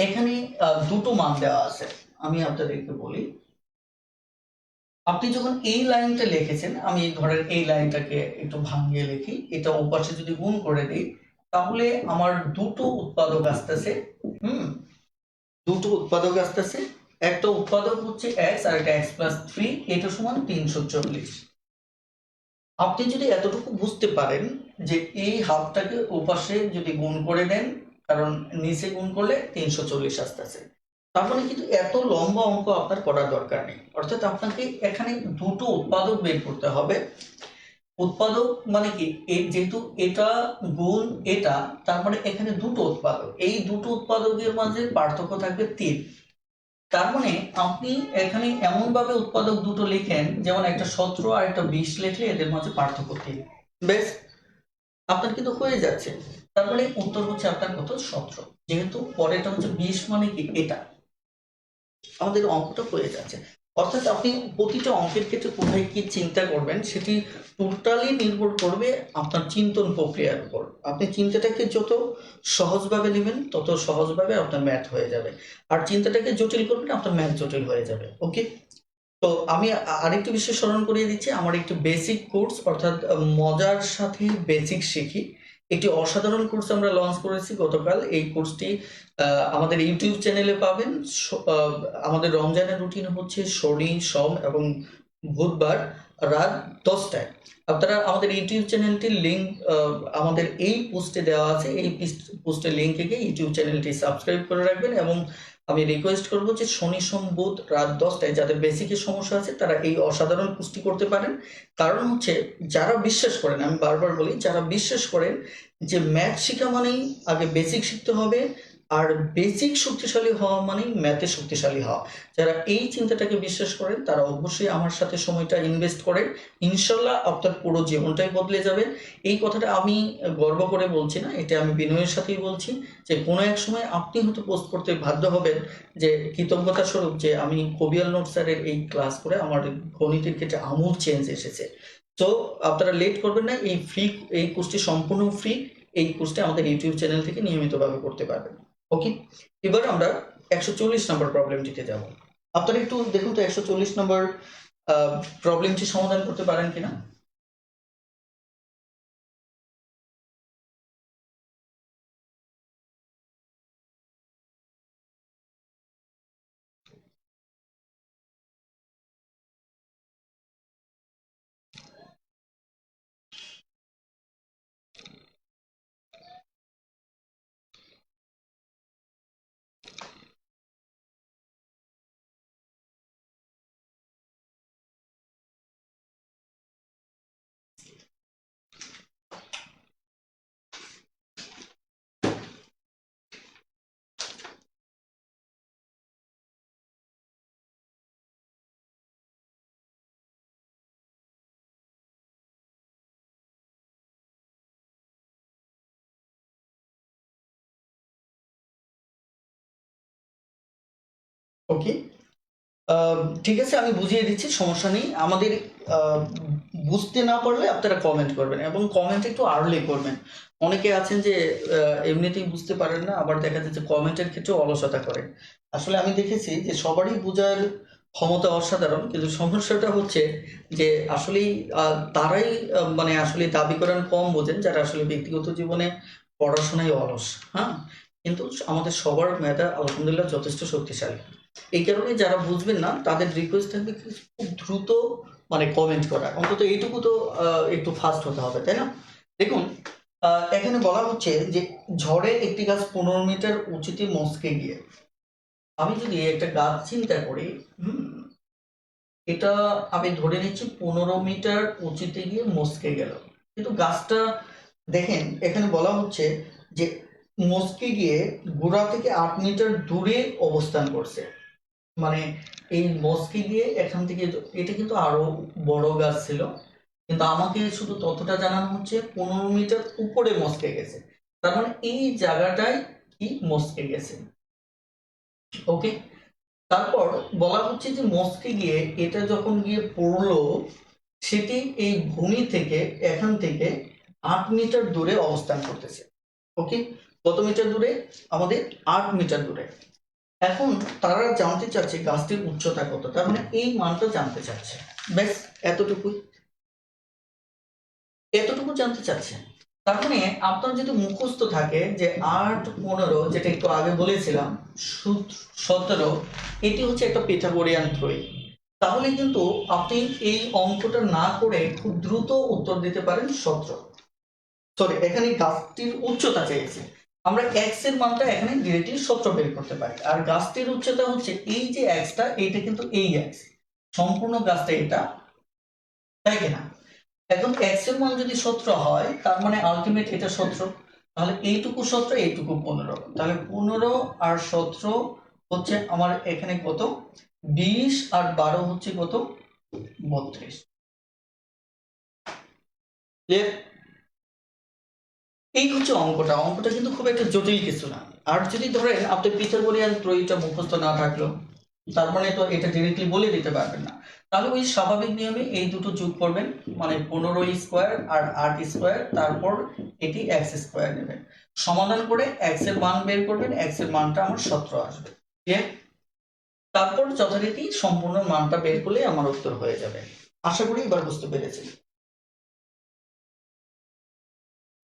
এখানে দুটো মান দেওয়া আছে। আমি আপনাদেরকে বলি, আপনি যখন এই লাইনটা লিখেছেন, আমি ধরেন এই লাইনটাকে একটু ভাঙিয়ে লিখি, এটা ওপাশে যদি গুণ করে দিই, তাহলে আমার দুটো উৎপাদক আসতেছে। দুটো উৎপাদক আসতেছে, একটা উৎপাদক হচ্ছে x, আর একটা x প্লাস 3, এটা সমান 340। আপনি যদি এতটুকু বুঝতে পারেন যে এই হাফটাকে ওপাশে যদি গুণ করে দেন, কারণ নিচে গুণ করলে 340 আসতেছে, তার মানে কিন্তু এত লম্বা অঙ্ক আপনার করার দরকার নেই। অর্থাৎ আপনাকে এখানে দুটো উৎপাদক বের করতে হবে। উৎপাদক মানে কি, যেহেতু এটা গুণ এটা, তার মানে এখানে দুটো উৎপাদক, এই দুটো উৎপাদকের মাঝে পার্থক্য থাকবে 3। তার মানে আপনি এখানে এমন ভাবে উৎপাদক দুটো লিখেন, যেমন একটা 17 আর একটা 20 লিখলে এদের মাঝে পার্থক্য 3। বেশ, আপনার কিন্তু হয়ে যাচ্ছে। তার মানে উত্তর হচ্ছে আপনার কত, 17। যেহেতু পরেরটা হচ্ছে 20, মানে কি এটা, আমাদের অঙ্কটা হয়ে যাচ্ছে। অর্থাৎ আপনি প্রতিটা অঙ্কের ক্ষেত্রে কোথায় কি চিন্তা করবেন, সেটি টোটালি নির্ভর করবে আপনার চিন্তন প্রক্রিয়ার উপর। আপনি চিন্তাটাকে যত সহজভাবে নেবেন, তত সহজভাবে আপনার ম্যাথ হয়ে যাবে, আর চিন্তাটাকে জটিল করবেন, আপনার ম্যাথ জটিল হয়ে যাবে। ওকে, তো আমি আরেকটু বিষয় স্মরণ করিয়ে দিচ্ছি, আমার একটু বেসিক কোর্স, অর্থাৎ মজার সাথে বেসিক শিখি, একটি অসাধারণ কোর্স আমরা লঞ্চ করেছি গতকাল। এই কোর্সটি আমাদের ইউটিউব চ্যানেলে পাবেন। আমাদের রমজানের রুটিন হচ্ছে শনি, সোম এবং বুধবার রাত 10টায়। আপনারা আমাদের ইউটিউব চ্যানেলটির লিঙ্ক আমাদের এই পোস্টে দেওয়া আছে, এই পোস্টের লিঙ্কে গিয়ে ইউটিউব চ্যানেলটি সাবস্ক্রাইব করে রাখবেন। এবং আমি রিকোয়েস্ট করবো যে শনি, সোম, বুধ রাত 10টায় যাদের বেসিকের সমস্যা আছে, তারা এই অসাধারণ কোর্সটি করতে পারেন। কারণ হচ্ছে, যারা বিশ্বাস করেন, আমি বারবার বলি, যারা বিশ্বাস করেন যে ম্যাথ শেখা মানেই আগে বেসিক শিখতে হবে, আর বেসিক শক্তিশালী হওয়া মানেই ম্যাথে শক্তিশালী হওয়া। যারা এই চিন্তাটাকে বিশ্বাস করেন তারা অবশ্যই আমার সাথে সময়টা ইনভেস্ট করেন। ইনশাল্লাহ আপনার পুরো জীবনটাই বদলে যাবে। এই কথাটা আমি গর্ব করে বলছি না, এটা আমি বিনয়ের সাথেই বলছি যে কোনো এক সময় আপনি হয়তো পোস্ট করতে বাধ্য হবেন যে কৃতজ্ঞতা স্বরূপ যে আমি কবিয়াল নোট স্যারের এই ক্লাস করে আমার গণিতের ক্ষেত্রে আমূল চেঞ্জ এসেছে। তো আপনারা লেট করবেন না, এই কোর্সটি সম্পূর্ণ ফ্রি। এই কোর্সটি আমাদের ইউটিউব চ্যানেল থেকে নিয়মিতভাবে করতে পারবেন। ওকে, এবার আমরা 140 নম্বর প্রবলেমটিতে যাব। আপনারা একটু দেখুন তো 140 নম্বর প্রবলেমটি সমাধান করতে পারেন কিনা। ওকে, ঠিক আছে, আমি বুঝিয়ে দিচ্ছি, সমস্যা নেই। আমাদের আহ, বুঝতে না পারলে আপনারা কমেন্ট করবেন এবং কমেন্ট একটু আর্লি করবেন। অনেকে আছেন যে এমনিতেই বুঝতে পারেন না, আবার দেখা যাচ্ছে কমেন্টের ক্ষেত্রে অলসতা করেন। আসলে আমি দেখেছি যে সবারই বোঝার ক্ষমতা অসাধারণ, কিন্তু সমস্যাটা হচ্ছে যে আসলেই তারাই মানে আসলে দাবি করেন কম বোঝেন যারা আসলে ব্যক্তিগত জীবনে পড়াশোনায় অলস। হ্যাঁ, কিন্তু আমাদের সবার মেধা আলহামদুলিল্লাহ যথেষ্ট শক্তিশালী। এই কারণে যারা বুঝবেন না তাদের রিকোয়েস্ট থাকবে কি খুব দ্রুত মানে কমেন্ট করা, অন্তত এইটুকু তো একটু ফাস্ট হতে হবে, তাই না? দেখুন, এখানে বলা হচ্ছে যে ঝড়ে একটি গাছ 15 মিটার উঁচুতে মস্কে গিয়ে, আমি যদি একটা গাছ চিন্তা করি, হুম, এটা আমি ধরে নিচ্ছি 15 মিটার উঁচুতে গিয়ে মস্কে গেল, কিন্তু গাছটা দেখেন এখানে বলা হচ্ছে যে মস্কে গিয়ে গোড়া থেকে 8 মিটার দূরে অবস্থান করছে। মানে এই মস্কে গিয়ে এখান থেকে এটা কিন্তু আরো বড় গাছ ছিল, কিন্তু আমাকে শুধু ততটা জানানো হচ্ছে 15 মিটার উপরে মস্কে গেছে। তার মানে এই জায়গাটায় কি মস্কে গেছে। ওকে, তারপর বলা হচ্ছে যে মস্কে গিয়ে এটা যখন গিয়ে পড়লো, সেটি এই ভূমি থেকে এখান থেকে 8 মিটার দূরে অবস্থান করতেছে। ওকে, কত মিটার দূরে? আমাদের 8 মিটার দূরে। এখন তারা জানতে চাচ্ছে গাছটির উচ্চতা কত, তার মানে এই মানটা জানতে চাচ্ছে। ব্যাস, এতটুকুই, এতটুকু জানতে চাচ্ছে। তার মানে আপনার যদি মুখস্থ থাকে যে 8 15, যেটা একটু আগে বলেছিলাম, 17, এটি হচ্ছে একটা পিথাগোরিয়ান ত্রয়ী, তাহলে কিন্তু আপনি এই অঙ্কটা না করে খুব দ্রুত উত্তর দিতে পারেন 17। সরি, এখানে গাছটির উচ্চতা চেয়েছে, আমরা এক্স এর মানটা এখানে ডিরেক্টলি 17 বের করতে পারি। আর গাছটির উচ্চতা হচ্ছে এই যে এক্সটা, এইটা কিন্তু এই এক্স, সম্পূর্ণ গাছটা এটা, তাই কিনা? এখন এক্স এর মান যদি 17 হয় তার মানে আলটিমেট এটা 17, তাহলে এইটুকু 17, এইটুকু 15, তাহলে 15 আর 17 হচ্ছে আমার এখানে কত, 20 আর 12 হচ্ছে কত, 32। এই হচ্ছে অঙ্কটা, অঙ্কটা কিন্তু খুব একটা জটিল কিছু না। আর যদি ধরেন আপনি পিথাগোরিয়ান ত্রয়ীটা মুখস্থ না থাকলো, তার মানে তো এটা ডিরেক্টলি বলে দিতে পারবেন না, তাহলে ওই স্বাভাবিক নিয়মে এই দুটো যোগ করবেন, মানে 15 স্কোয়ার আর 8 স্কোয়ার, তারপর এটি এক্স স্কোয়ার নেবেন, সমাধান করে এক্স এর মান বের করবেন, এক্স এর মানটা আমার 17 আসবে। ক্লিয়ার? তারপর যথারীতি সম্পূর্ণ মানটা বের করলে আমার উত্তর হয়ে যাবে। আশা করি এবার বুঝতে পেরেছেন।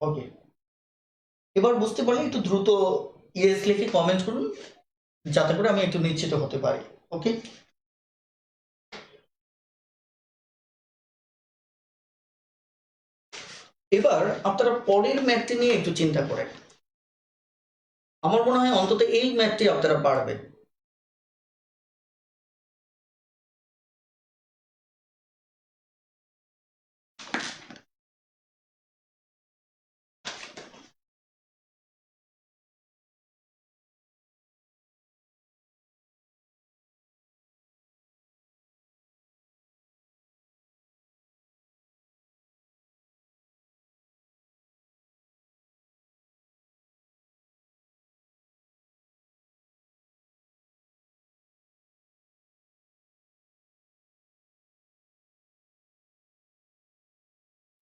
ওকে, এবার বুঝতে পারলে একটু দ্রুত ইয়েস লিখে কমেন্ট করুন, যাতে করে আমি একটু নিশ্চিত হতে পারি। ওকে, এবার আপনারা পরের ম্যাথটি নিয়ে একটু চিন্তা করেন। আমার মনে হয় অন্তত এই ম্যাথটি আপনারা পারবেন।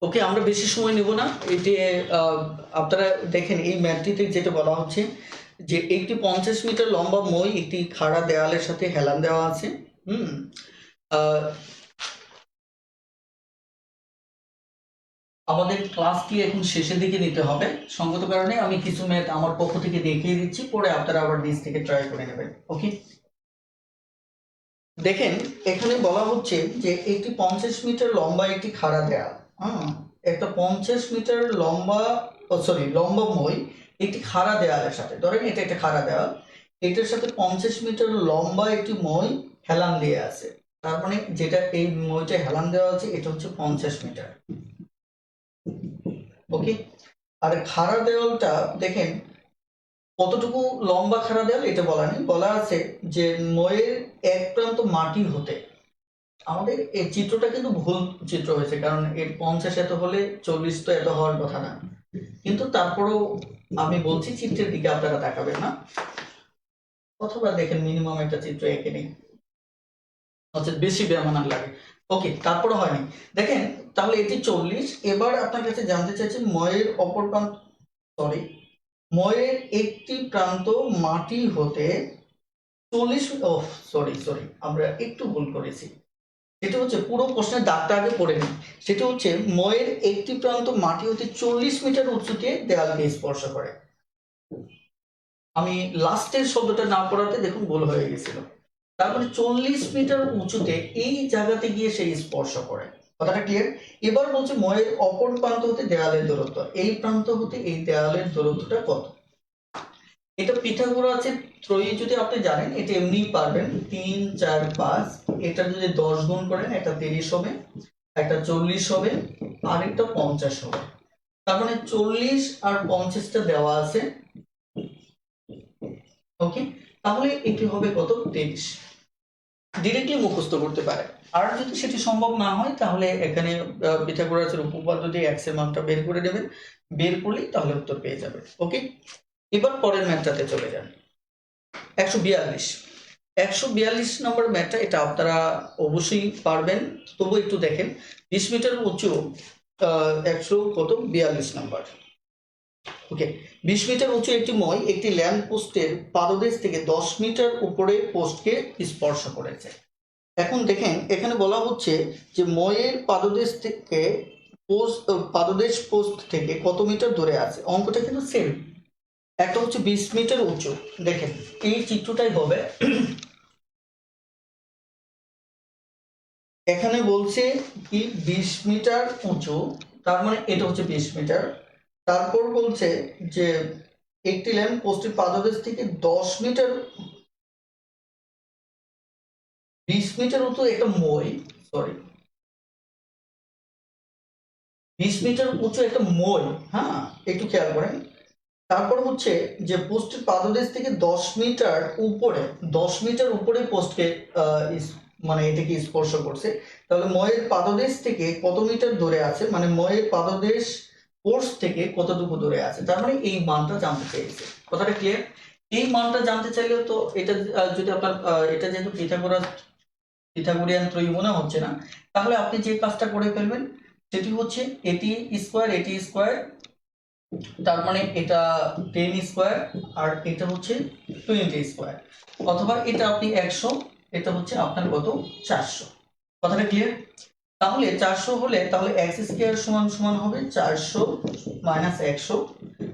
ওকে, আমরা বেশি সময় নেব না। এটি আপনারা দেখেন এই ম্যাপটিতে যেটা বলা হচ্ছে যে একটি 50 মিটার লম্বা মই একটি খাড়া দেওয়ালের সাথে হেলান দেওয়া আছে। আহ, আমাদের ক্লাসটি এখন শেষের দিকে নিতে হবে, সঙ্গত কারণে আমি কিছু ম্যাথ আমার পক্ষ থেকে দেখিয়ে দিচ্ছি, পরে আপনারা আবার নিজ থেকে ট্রাই করে নেবেন। ওকে, দেখেন এখানে বলা হচ্ছে যে একটি 50 মিটার লম্বা একটি খাড়া দেওয়াল, একটা 50 মিটার লম্বা লম্বা মই একটি খাড়া দেওয়ালের সাথে, ধরেন এটা একটা খাড়া দেওয়াল, এটার সাথে 50 মিটার লম্বা একটি মই হেলান দিয়ে আছে। তার মানে যেটা এই মইটা হেলান দেওয়া আছে এটা হচ্ছে 50 মিটার। ওকে, আর খাড়া দেওয়ালটা দেখেন কতটুকু লম্বা খাড়া দেওয়াল এটা বলা নেই, বলা আছে যে ময়ের এক প্রান্ত মাটি হতে। আমাদের এই চিত্রটা কিন্তু ভুল চিত্র হয়েছে, কারণ এর 50 এত হলে 40 তো এত হওয়ার কথা না, কিন্তু তারপরেও আমি বলছি চিত্রের দিকে আপনারা তাকাবেন না, অথবা দেখেন মিনিমাম একটা চিত্র এঁকে নেই, অর্থাৎ বেশি বেমানান লাগে। ওকে, তারপরে হয়নি। দেখেন তাহলে এটি 40। এবার আপনার কাছে জানতে চাইছি ময়ের অপর প্রান্ত, ময়ের একটি প্রান্ত মাটি হতে 40, আমরা একটু ভুল করেছি। সেটা হচ্ছে পুরো প্রশ্নের দাগটা আগে পড়ে নিই। সেটা হচ্ছে ময়ের একটি প্রান্ত মাটি হতে 40 মিটার উঁচুতে দেওয়ালকে স্পর্শ করে। আমি লাস্টের শব্দটা না পড়াতে দেখুন ভুল হয়ে গেছিল। তারপরে 40 মিটার উঁচুতে এই জায়গাতে গিয়ে সে স্পর্শ করে। কথাটা ক্লিয়ার? এবার বলছে ময়ের অপর প্রান্ত হতে দেওয়ালের দূরত্ব, এই প্রান্ত হতে এই দেওয়ালের দূরত্বটা কত। এটা পিথাগোরাসের ত্রয়ী যদি আপনি জানেন এটা এমনিই পারবেন, 3 4 5, এটা যদি 10 গুণ করেন একটা 30 হবে, একটা 40 হবে, আর একটা 50 হবে। তার মানে 40 আর 50টা দেওয়া আছে। ওকে, তাহলে এটি হবে কত? 30। ডিরেক্টলি মুখস্থ করতে পারে। আর যদি সেটি সম্ভব না হয় তাহলে এখানে পিথাগোরাসের উপপাদ্য দিয়ে x এর মানটা বের করে নেবেন, বের করলেই তাহলে উত্তর পেয়ে যাবেন। ওকে, এবার পরের ম্যাথটাতে চলে যান। 142 নম্বর ম্যাথটা, এটা আপনারা অবশ্যই পারবেন, তবু একটু দেখেন। 20 মিটার উঁচু 142 নম্বর। ওকে, 20 মিটার উঁচু একটি মই একটি ল্যাম্প পোস্টের পাদদেশ থেকে 10 মিটার উপরে পোস্টকে স্পর্শ করেছে। এখন দেখেন এখানে বলা হচ্ছে যে ময়ের পাদদেশ থেকে পাদদেশ পোস্ট থেকে কত মিটার দূরে আছে। অঙ্কটা কিন্তু সেম, একটা হচ্ছে 20 মিটার উঁচু। দেখেন এই চিত্রটাই হবে, এখানে বলছে কি 20 মিটার উঁচু, তার মানে এটা হচ্ছে 20 মিটার। তারপর বলছে যে একটি ল্যাম্প পোস্টের পাদদেশ থেকে 10 মিটার, 20 মিটার উঁচু একটা মই, 20 মিটার উঁচু একটা মই, হ্যাঁ একটু খেয়াল করেন। তারপর হচ্ছে যে পোস্টের পাদদেশ থেকে 10 মিটার উপরে, 10 মিটার উপরে পোস্টকে মানে এটাকে স্পর্শ করছে। তাহলে ময়ের পাদদেশ থেকে কত মিটার দূরে আছে, মানে ময়ের পাদদেশ পোস্ট থেকে কতটুকু দূরে আছে, তার মানে এই মানটা জানতে চাইছে। কথাটা ক্লিয়ার? এই মানটা জানতে চাইলে তো এটা যদি আপনার এটা যেহেতু পিথাগোরিয়ান ত্রয়ী মনে হচ্ছে না, তাহলে আপনি যে কাজটা করে ফেলবেন সেটি হচ্ছে এটি স্কোয়ার, তার মানে এটা 10 স্কোয়ার, আর এটা হচ্ছে 20 স্কোয়ার, অথবা এটা আপনি 100, এটা হচ্ছে আপনার কত 400। কথাটা ক্লিয়ার? তাহলে 400 হলে তাহলে x স্কয়ার সমান সমান হবে 400 মাইনাস 100,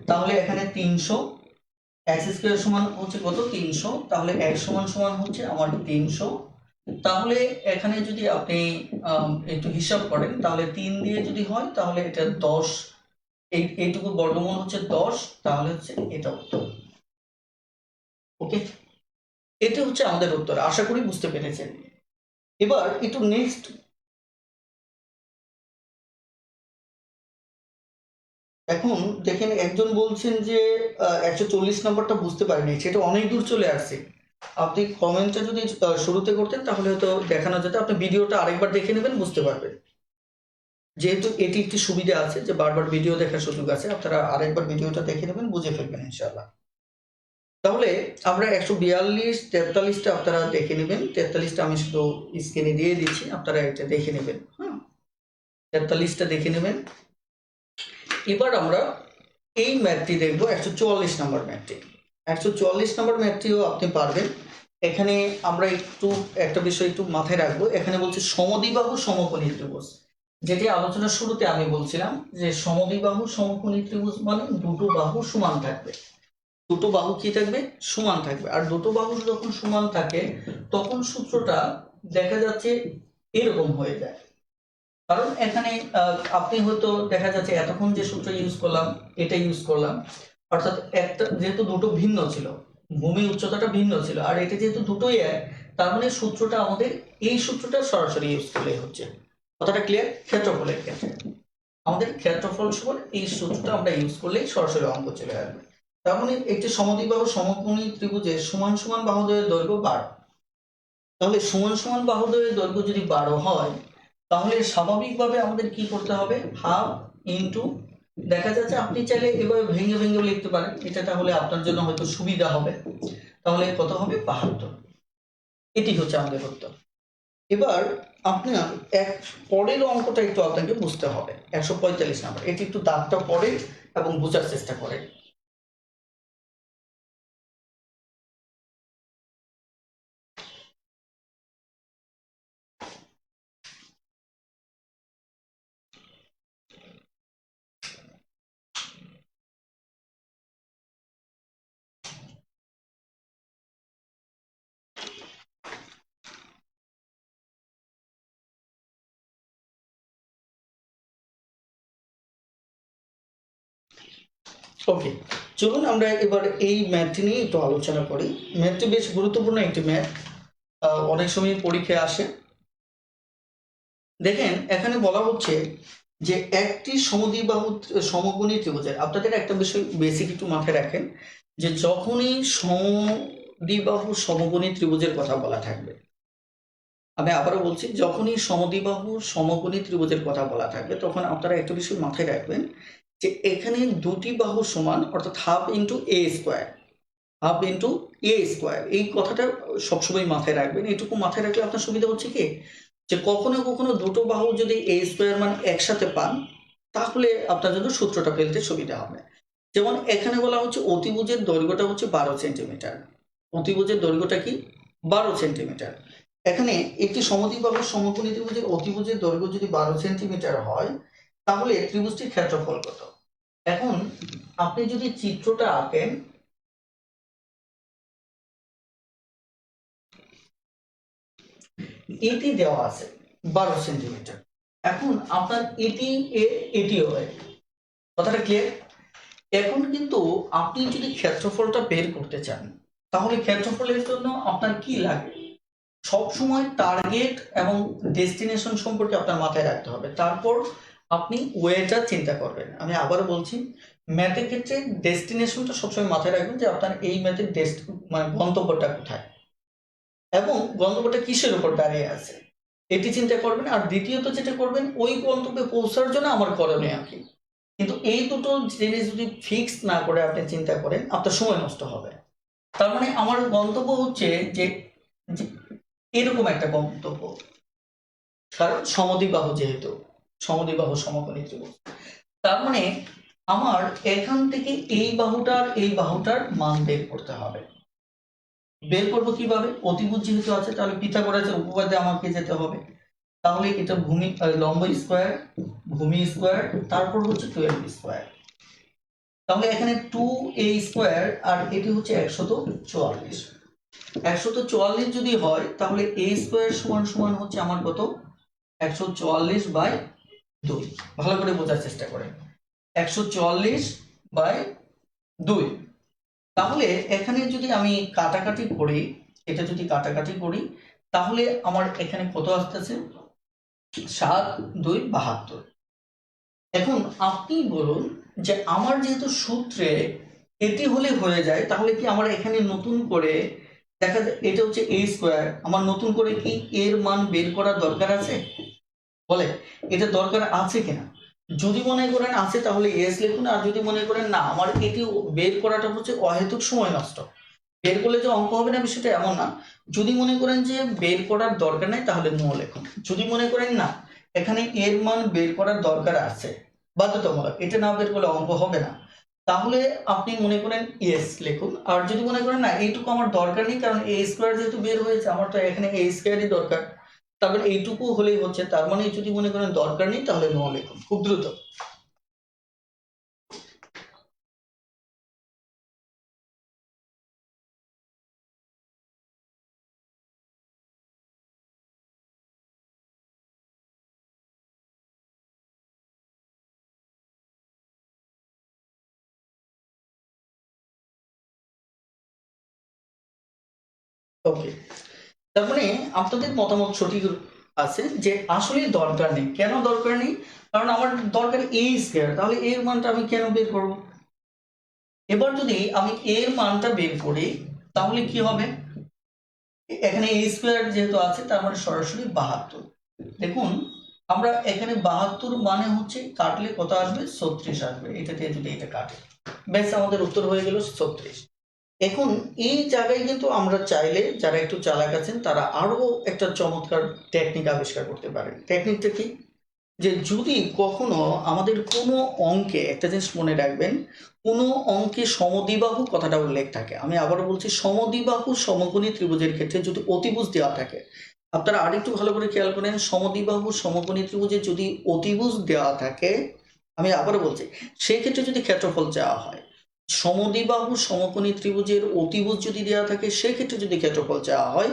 তাহলে এখানে 300, x স্কয়ার সমান হচ্ছে কত 300, তাহলে x সমান সমান হচ্ছে আমার 300। তাহলে এখানে যদি আপনি একটু হিসাব করেন তাহলে 3 দিয়ে যদি হয় তাহলে এটা 10, এইটুকু বর্গমূল হচ্ছে 10, তাহলে হচ্ছে এটা উত্তর। ওকে, এটা হচ্ছে আমাদের উত্তর, আশা করি বুঝতে পেরেছেন। এবার একটু নেক্সট, এখন দেখেন একজন বলছেন যে 140 নম্বরটা বুঝতে পারেনি, সেটা অনেক দূর চলে আসছে। আপনি কমেন্টটা যদি শুরুতে করতেন তাহলে হয়তো দেখানো যেত, আপনি ভিডিওটা আরেকবার দেখে নেবেন, বুঝতে পারবেন। যেহেতু এটি একটি সুবিধা আছে যে বারবার ভিডিও দেখার সুযোগ আছে, আপনারা আরেকবার ভিডিওটা দেখে নেবেন, বুঝে ফেলবেন ইনশাআল্লাহ। তাহলে আমরা 142 43টা আপনারা দেখে নেবেন, 43টা আমি শুধু স্ক্রিনে দিয়ে দিচ্ছি, আপনারা এটা দেখে নেবেন। হ্যাঁ, 43টা দেখে নেবেন। এবার আমরা এই ম্যাথটি দেখব 144 নম্বর ম্যাথটি। 144 নম্বর ম্যাথটিও আপনি পারবেন। এখানে আমরা একটু একটা বিষয় একটু মাথায় রাখবো, এখানে বলছে সমদ্বিবাহু সমকোণী ত্রিভুজ, যেটি আলোচনার শুরুতে আমি বলছিলাম যে সমদ্বিবাহু সমকোণী ত্রিভুজ মানে দুটো বাহু সমান থাকবে। দুটো বাহু কি থাকবে? সমান থাকবে। আর দুটো বাহু যখন সমান থাকে তখন সূত্রটা দেখা যাচ্ছে এরকম হয়ে যায়। কারণ এখানে আপনি হয়তো দেখা যাচ্ছে এতক্ষণ যে সূত্র ইউজ করলাম এটা ইউজ করলাম, অর্থাৎ একটা যেহেতু দুটো ভিন্ন ছিল, ভূমি উচ্চতাটা ভিন্ন ছিল, আর এটা যেহেতু দুটোই এক, তার মানে সূত্রটা আমাদের এই সূত্রটা সরাসরি ইউজ করলেই হচ্ছে। কথাটা ক্লিয়ার? ক্ষেত্রফলের ক্ষেত্রে আমাদের ক্ষেত্রফল সমান এই সূত্রটা আমরা ইউজ করলেই সরাসরি অঙ্ক চলে আসবে। তার মানে একটি সমদ্বিবাহু সমকোণী ত্রিভুজের সমান সমান বাহুদ্বয়ের দৈর্ঘ্য 12। তাহলে সমান সমান বাহুদ্বয়ের দৈর্ঘ্য যদি 12 হয়, তাহলে স্বাভাবিকভাবে আমাদের কি করতে হবে? হাফ ইন্টু, দেখা যাচ্ছে আপনি চাইলে এভাবে ভেঙে ভেঙে লিখতে পারেন, এটা তাহলে আপনার জন্য হয়তো সুবিধা হবে। তাহলে কত হবে? 72। এটি হচ্ছে আমাদের উত্তর। এবার আপনার এক পরের অঙ্কটা একটু আপনাকে বুঝতে হবে, 145 নাম্বার। এটি একটু দাগটা পড়ে এবং বোঝার চেষ্টা করেন। ওকে, চলুন আমরা এবার এই ম্যাথটি নিয়ে একটু আলোচনা করি। ম্যাথটি বেশ গুরুত্বপূর্ণ একটি ম্যাথ, অনেক সময় পরীক্ষায় আসে। দেখেন এখানে বলা হচ্ছে যে একটি সমদ্বিবাহু সমকোণী ত্রিভুজের, আপনাদের একটা বিষয় বেসিক একটু মাথায় রাখেন, যে যখনই সমদ্বিবাহু সমকোণী ত্রিভুজের কথা বলা থাকবে, আমি আবারও বলছি, যখনই সমদ্বিবাহু সমকোণী ত্রিভুজের কথা বলা থাকবে তখন আপনারা একটা বিষয় মাথায় রাখবেন যে এখানে দুটি বাহু সমান, অর্থাৎ হাফ ইন্টু এ স্কোয়ার, হাফ ইন্টু এ স্কোয়ার, এই কথাটা সবসময় মাথায় রাখবেন। এটুকু মাথায় রাখলে আপনার সুবিধা হচ্ছে কি, যে কখনো কখনো দুটো বাহু যদি এ স্কোয়ার মান একসাথে পান, তাহলে আপনার জন্য সূত্রটা ফেলতে সুবিধা হবে। যেমন এখানে বলা হচ্ছে অতিভুজের দৈর্ঘ্যটা হচ্ছে 12 সেন্টিমিটার। অতিভুজের দৈর্ঘ্যটা কি? 12 সেন্টিমিটার। এখানে একটি সমদ্বিবাহু সমকোণী ত্রিভুজের অতিভুজের দৈর্ঘ্য যদি 12 সেন্টিমিটার হয়, তাহলে ত্রিভুজটির ক্ষেত্রফল কত? এখন আপনি যদি চিত্রটা আঁকেন, এটি দেওয়া আছে 12 সেন্টিমিটার। এখন আপনার এটি এটিও কথাটা ক্লিয়ার? এখন কিন্তু আপনি যদি ক্ষেত্রফলটা বের করতে চান, তাহলে ক্ষেত্রফলের জন্য আপনার কি লাগে? সব সময় টার্গেট এবং ডেস্টিনেশন সম্পর্কে আপনার মাথায় রাখতে হবে, তারপর আপনি ওয়েটা চিন্তা করবেন। আমি আবারও বলছি, ম্যাথের ক্ষেত্রে ডেস্টিনেশনটা সবসময় মাথায় রাখবেন, যে আপনার এই ম্যাথের মানে গন্তব্যটা কোথায় এবং গন্তব্যটা কিসের উপর দাঁড়িয়ে আছে, এটি চিন্তা করবেন। আর দ্বিতীয়ত যেটা করবেন, ওই গন্তব্যে পৌঁছার জন্য আমার করণীয় কি। কিন্তু এই দুটো জিনিস যদি ফিক্স না করে আপনি চিন্তা করেন, আপনার সময় নষ্ট হবে। তার মানে আমার গন্তব্য হচ্ছে যে এরকম একটা গন্তব্য, কারণ সমদ্বিবাহু, যেহেতু সমদ্বিবাহু সমকোণী ত্রিভুজ, তার মানে আমার এখান থেকে এই বাহুটার মান বের করতে হবে। বের করবো কিভাবে? অতিভুজ যেহেতু আছে, তাহলে পিথাগোরাসের উপপাদ্যে আমাকে যেতে হবে। তাহলে এটা ভূমি লম্ব স্কোয়ার, ভূমি স্কোয়ার, তারপর হচ্ছে 12 স্কোয়ার। তাহলে এখানে 2a স্কোয়ার আর এটি হচ্ছে 144। 144 যদি হয়, তাহলে a স্কোয়ার সমান সমান হচ্ছে আমার কত? 144/2। ভালো করে বোঝার চেষ্টা করেন, 144/2। তাহলে এখানে যদি আমি কাটাকাটি করি, এটা যদি কাটাকাটি করি, তাহলে আমার এখানে কত আসতেছে? 7 2 72। এখন আপনি বলুন যে আমার যেহেতু সূত্রে এটি হলে হয়ে যায়, তাহলে কি আমার এখানে নতুন করে দেখা যায় এটা হচ্ছে a স্কোয়ার, আমার নতুন করে কি এর মান বের করার দরকার আছে? বলে এটা দরকার আছে কিনা? যদি মনে করেন আছে, তাহলে এস লিখুন। আর যদি মনে করেন না, আমার এটি বের করাটা হচ্ছে অহেতুক সময় নষ্ট, বের করলে যে অঙ্ক হবে না বিষয়টা এমন না। যদি মনে করেন যে বের করার দরকার নেই, তাহলে নো লিখুন। যদি মনে করেন না এখানে এর মান বের করার দরকার আছে, বাধ্যতামূলক, এটা না বের করলে অঙ্ক হবে না। তাহলে আপনি মনে করেন ইয়েস লিখুন, আর যদি মনে করেন না এইটুকু আমার দরকার নেই, কারণ এ স্কোয়ার যেহেতু বের হয়েছে, আমার তো এখানে এ স্কোয়ারই দরকার, তারপর এইটুকু হলেই হচ্ছে, তার মানে যদি মনে করেন দরকার নেই তাহলে নো লিখুন খুব দ্রুত। ওকে, তার মানে আপনাদের মতামত সঠিক আছে যে আসলে দরকার নেই। কেন দরকার নেই? কারণ আমার দরকার এ স্কোয়ার, তাহলে এর মানটা আমি কেন বের করব? এবার যদি আমি এর মানটা বের করি তাহলে কি হবে? এখানে এ স্কোয়ার যেহেতু আছে তার মানে সরাসরি 72। দেখুন আমরা এখানে 72 মানে হচ্ছে কাটলে কত আসবে? 36 আসবে, এটা দিয়ে যদি এটা কাটে, ব্যাস আমাদের উত্তর হয়ে গেল 36। এখন এই জায়গায় কিন্তু আমরা চাইলে, যারা একটু চালাক আছেন তারা আরো একটা চমৎকার টেকনিক আবিষ্কার করতে পারেন। টেকনিকটা কি? যে যদি কখনো আমাদের কোনো অঙ্কে, একটা জিনিস মনে রাখবেন, কোনো অঙ্কে সমদ্বিবাহু কথাটা উল্লেখ থাকে, আমি আবারও বলছি, সমদ্বিবাহু সমকোণী ত্রিভুজের ক্ষেত্রে যদি অতিভুজ দেওয়া থাকে, আপনারা আরেকটু ভালো করে খেয়াল করেন, সমদ্বিবাহু সমকোণী ত্রিভুজে যদি অতিভুজ দেওয়া থাকে, আমি আবারও বলছি, সেই ক্ষেত্রে যদি ক্ষেত্রফল চাওয়া হয়, সমদ্বিবাহু সমকোণী ত্রিভুজের অতিভুজ যদি দেওয়া থাকে, সেক্ষেত্রে যদি ক্ষেত্রফল চাওয়া হয়,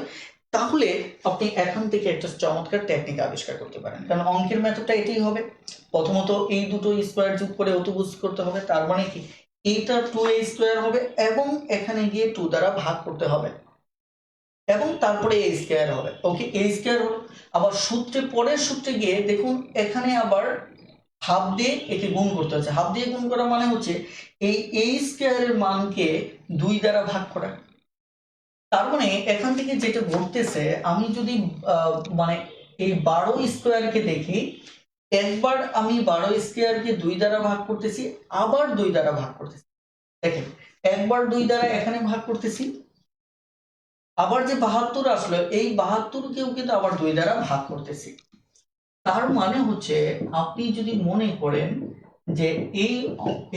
তাহলে আপনি এখান থেকে একটা চমৎকার টেকনিক আবিষ্কার করতে পারেন। কারণ অঙ্কের মেথডটা এটাই হবে, প্রথমত এই দুটো স্কোয়ার যোগ করে অতিভুজ করতে হবে, তার মানে কি এইটা 2a স্কোয়ার হবে, এবং এখানে গিয়ে 2 দ্বারা ভাগ করতে হবে, এবং তারপরে a স্কোয়ার হবে। ওকে, a স্কোয়ার হলো, আবার সূত্রে, পরের সূত্রে গিয়ে দেখুন এখানে আবার হাফ দিয়ে একে গুণ করতে হচ্ছে। হাফ দিয়ে গুণ করা মানে হচ্ছে এই a স্কোয়ারের মানকে 2 দ্বারা ভাগ করা। তার মানে এখান থেকে যেটা ঘটতেছে, আমি যদি মানে এই 12 স্কোয়ারকে দেখি, একবার আমি 12 স্কোয়ারকে 2 দ্বারা ভাগ করতেছি, আবার 2 দ্বারা ভাগ করতেছি। দেখেন, একবার 2 দ্বারা এখানে ভাগ করতেছি, আবার যে 72 আসলো, এই 72 কেও কিন্তু আবার 2 দ্বারা ভাগ করতেছি। তার মানে হচ্ছে আপনি যদি মনে করেন যে এই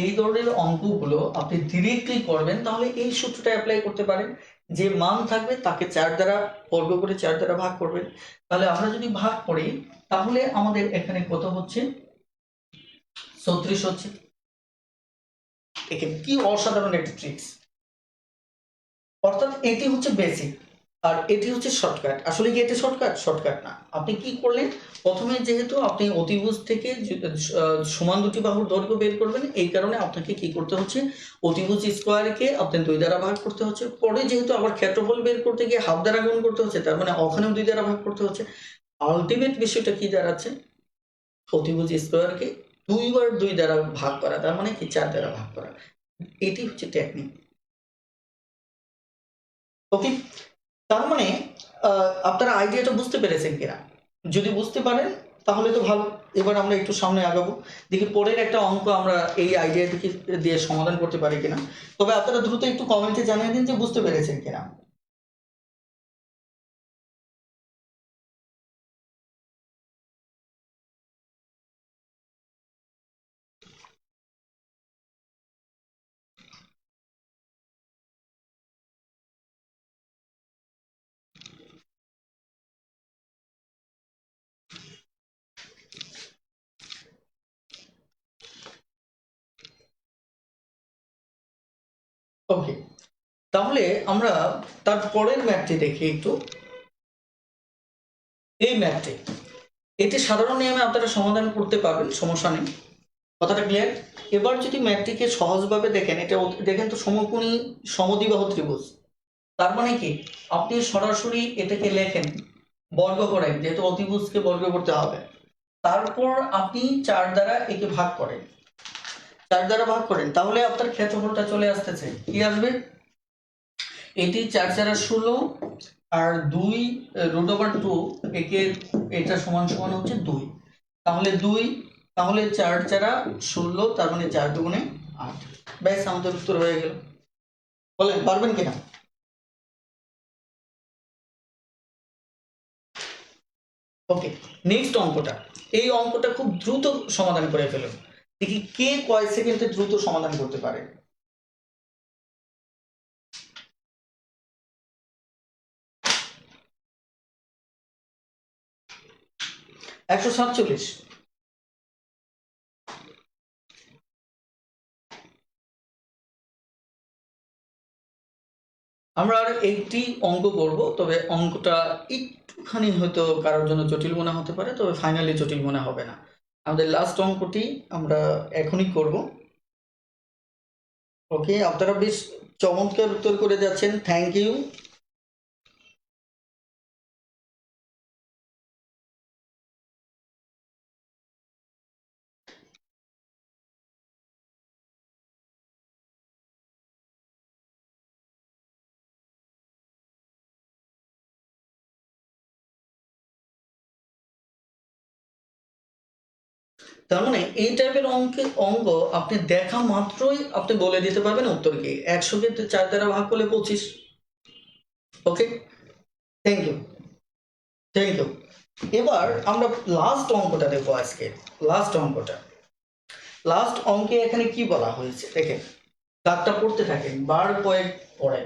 এই ধরনের অঙ্কগুলো আপনি ডিরেক্টলি করবেন, তাহলে এই সূত্রটা অ্যাপ্লাই করতে পারেন, যে মান থাকবে তাকে 4 দ্বারা বর্গ করে 4 দ্বারা ভাগ করবেন। তাহলে আমরা যদি ভাগ করি তাহলে আমাদের এখানে কত হচ্ছে? 36 হচ্ছে। এখানে কি অসাধারণ একটা ট্রিক্স! অর্থাৎ এটি হচ্ছে বেসিক, আর এটি হচ্ছে শর্টকাট। আসলে কি এটা শর্টকাট? শর্টকাট না। আপনি কি করলেন, প্রথমে যেহেতু আপনি অতিভুজ থেকে সমান দুটি বাহুর দৈর্ঘ্য বের করবেন, এই কারণে আপনাকে কি করতে হচ্ছে, অতিভুজ স্কোয়ারকে আপনি 2 দ্বারা ভাগ করতে হচ্ছে। পরে যেহেতু আবার ক্ষেত্রফল বের করতে গিয়ে হাফ দ্বারা গুণ করতে হচ্ছে, তার মানে ওখানেও 2 দ্বারা ভাগ করতে হচ্ছে। আলটিমেট বিষয়টা কি দাঁড়াচ্ছে? অতিভুজ স্কোয়ারকে 2 বার 2 দ্বারা ভাগ করা, তার মানে কি 4 দ্বারা ভাগ করা। এটি হচ্ছে টেকনিক। ওকে, তার মানে আপনারা আইডিয়াটা বুঝতে পেরেছেন কিনা? যদি বুঝতে পারেন তাহলে তো ভালো। এবার আমরা একটু সামনে আগাবো, দেখি পরের একটা অঙ্ক আমরা এই আইডিয়া থেকে দিয়ে সমাধান করতে পারি কিনা। তবে আপনারা দ্রুত একটু কমেন্টে জানিয়ে দিন যে বুঝতে পেরেছেন কিনা। ওকে, তাহলে আমরা তার পরের ম্যাথটি দেখি একটু। এই ম্যাথটি, এটি সাধারণ নিয়মে আপনারা সমাধান করতে পারবেন, সমস্যা নেই, কথাটা ক্লিয়ার? এবার যদি ম্যাথটিকে সহজভাবে দেখেন, এটা দেখেন তো সমকোণী সমদ্বিবাহু ত্রিভুজ, তার মানে কি আপনি সরাসরি এটাকে লেখেন বর্গ করেন, যেহেতু অতিভুজকে বর্গ করতে হবে, তারপর আপনি 4 দ্বারা একে ভাগ করেন, 4 দ্বারা ভাগ করেন, তাহলে আপনার ক্ষেত্রফলটা চলে আসতেছে, কি আসবে? এটি 4 4 16, আর 2 √2 একে, এটা সমান সমান হচ্ছে 2, তাহলে 2, তাহলে 4 4 16, তার মানে 4 দুগুণে 8। ব্যাস আমাদের উত্তর হয়ে গেল। বলেন পারবেন কিনা? ওকে, নেক্সট অঙ্কটা, এই অঙ্কটা খুব দ্রুত সমাধান করে ফেলুন। দেখি কে কয় সেকেন্ডে দ্রুত সমাধান করতে পারে। 147। আমরা আর একটি অঙ্ক করব, তবে অঙ্কটা একটুখানি হয়তো কারোর জন্য জটিল মনে হতে পারে, তবে ফাইনালি জটিল মনে হবে না। আমাদের লাস্ট অঙ্কটি আমরা এখনই করব। ওকে, আপনারা বেশ চমৎকার উত্তর করে যাচ্ছেন, থ্যাংক ইউ। তার মানে এই টাইপের অঙ্ক আপনি দেখা মাত্রই আপনি বলে দিতে পারবেন উত্তর কি। 100কে 4 দ্বারা ভাগ করলে 25। ওকে, থ্যাংক ইউ, থ্যাংক ইউ। এবার আমরা লাস্ট অঙ্কটা দেখবো আজকে। লাস্ট অঙ্কে এখানে কি বলা হয়েছে দেখেন, দাগটা পড়তে থাকেন, বার কয়েক পড়ে।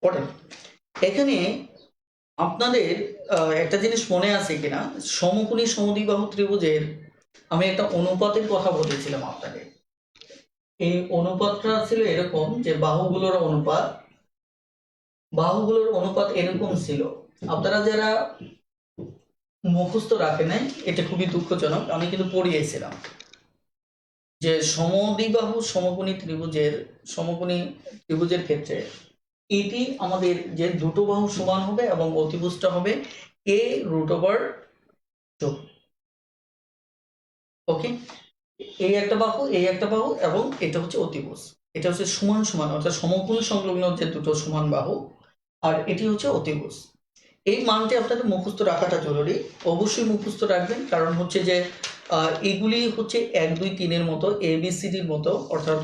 পড়েন এখানে আপনাদের একটা জিনিস মনে আছে কিনা, সমকোণী সমদ্বিবাহু ত্রিভুজের আমি একটা অনুপাতের কথা বলেছিলাম আপনাদের। এই অনুপাতটা ছিল এরকম যে বাহুগুলোর অনুপাত এরকম ছিল। আপনারা যারা মুখস্থ রাখে নাই, এটা খুবই দুঃখজনক, আমি কিন্তু পড়িয়েছিলাম যে সমদ্বিবাহু সমকোণী ত্রিভুজের ক্ষেত্রে এটি আমাদের যে দুটো বাহু সমান হবে এবং অতিভুজটা হবে a√2। ওকে, এই একটা বাহু এবং এটা হচ্ছে অতিভুজ। এটা হচ্ছে সমান সমান, অর্থাৎ সমকোণ সংলগ্ন যে দুটো সমান বাহু, আর এটি হচ্ছে অতিভুজ। এই মানটি আপনাদের মুখস্থ রাখাটা জরুরি, অবশ্যই মুখস্থ রাখবেন। কারণ হচ্ছে যে এগুলি হচ্ছে 1 2 3-এর মতো, ABCDর মতো, অর্থাৎ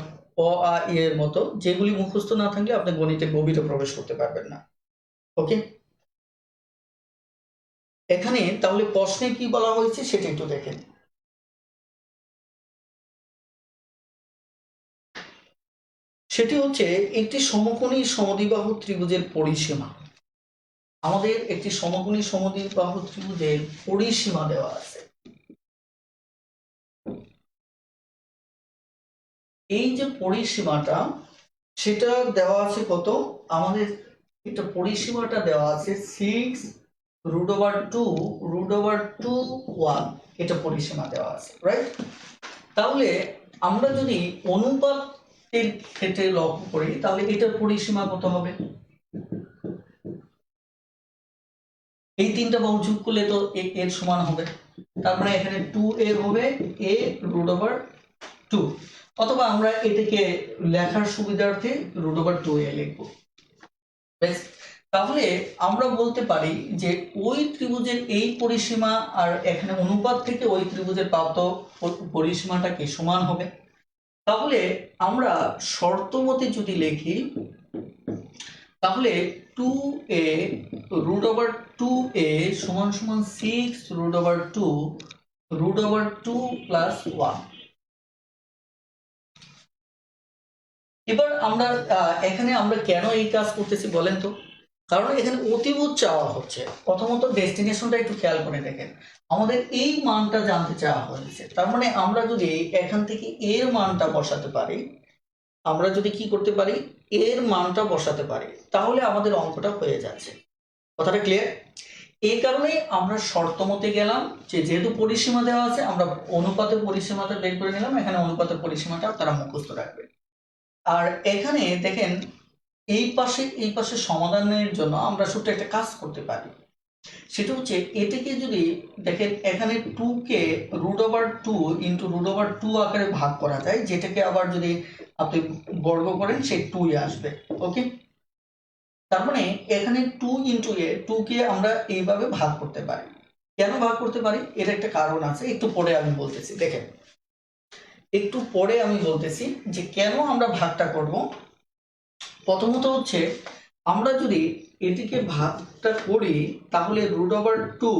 অ আ ই এর মতো, যেগুলি মুখস্থ না থাকলে আপনি গণিতে গভীরে প্রবেশ করতে পারবেন না। ওকে, এখানে তাহলে প্রশ্নে কি বলা হয়েছে সেটা একটু দেখেন। সেটি হচ্ছে একটি সমকোণী সমদ্বিবাহু ত্রিভুজের পরিসীমা। আমাদের একটি সমকোণী সমদ্বিবাহু ত্রিভুজের পরিসীমা দেওয়া আছে। এই যে পরিসীমাটা, সেটা দেওয়া আছে কত, আমাদের এটা পরিসীমাটা দেওয়া আছে 6√2√2 এটা পরিসীমা দেওয়া আছে, রাইট? তাহলে আমরা যদি অনুপাতের ক্ষেত্রে লক্ষ্য করি, তাহলে এটার পরিসীমা কত হবে? এই তিনটা বাহু যোগ করলে তো এর সমান হবে। তার মানে এখানে 2a হবে a√2, অথবা আমরা এটাকে লেখার সুবিধার্থে √2a লিখবো। বেশ, তাহলে আমরা বলতে পারি যে ওই ত্রিভুজের এই পরিসীমা আর এখানে অনুপাত থেকে ওই ত্রিভুজের প্রাপ্ত পরিসীমাটা কি সমান হবে। তাহলে আমরা শর্তমতে যদি লিখি, তাহলে 2a√2a সমান সমান 6√2√2 প্লাস 1। এবার আমরা এখানে আমরা কেন এই কাজ করতেছি বলেন তো? কারণ এখানে অতিভুজ চাওয়া হচ্ছে। প্রথমত ডেস্টিনেশনটা একটু খেয়াল করে দেখেন, আমাদের এই মানটা জানতে চাওয়া হয়েছে। তার মানে আমরা যদি এখান থেকে এর মানটা বসাতে পারি, আমরা যদি কি করতে পারি, এর মানটা বসাতে পারি, তাহলে আমাদের অঙ্কটা হয়ে যাচ্ছে। কথাটা ক্লিয়ার? এই কারণে আমরা শর্ত মতে গেলাম যে যেহেতু পরিসীমা দেওয়া আছে, আমরা অনুপাতের পরিসীমাটা বের করে নিলাম। এখানে অনুপাতের পরিসীমাটা তারা মুখস্থ রাখবে। আর এখানে দেখেন এই পাশে সমাধানের জন্য আমরা ছোট্ট একটা কাজ করতে পারি। সেটা হচ্ছে এটাকে যদি দেখেন, এখানে 2কে √2 ইন্টু √2 আকারে ভাগ করা যায়, যেটাকে আবার যদি আপনি বর্গ করেন সেই 2 আসবে। ওকে, তার মানে এখানে 2 ইন্টু a, 2কে আমরা এইভাবে ভাগ করতে পারি। কেন ভাগ করতে পারি এর একটা কারণ আছে, একটু পরে আমি বলতেছি। দেখেন একটু পরে আমি বলতেছি যে কেন আমরা ভাগটা করব। প্রথমত হচ্ছে আমরা যদি এটিকে ভাগটা করি তাহলে √2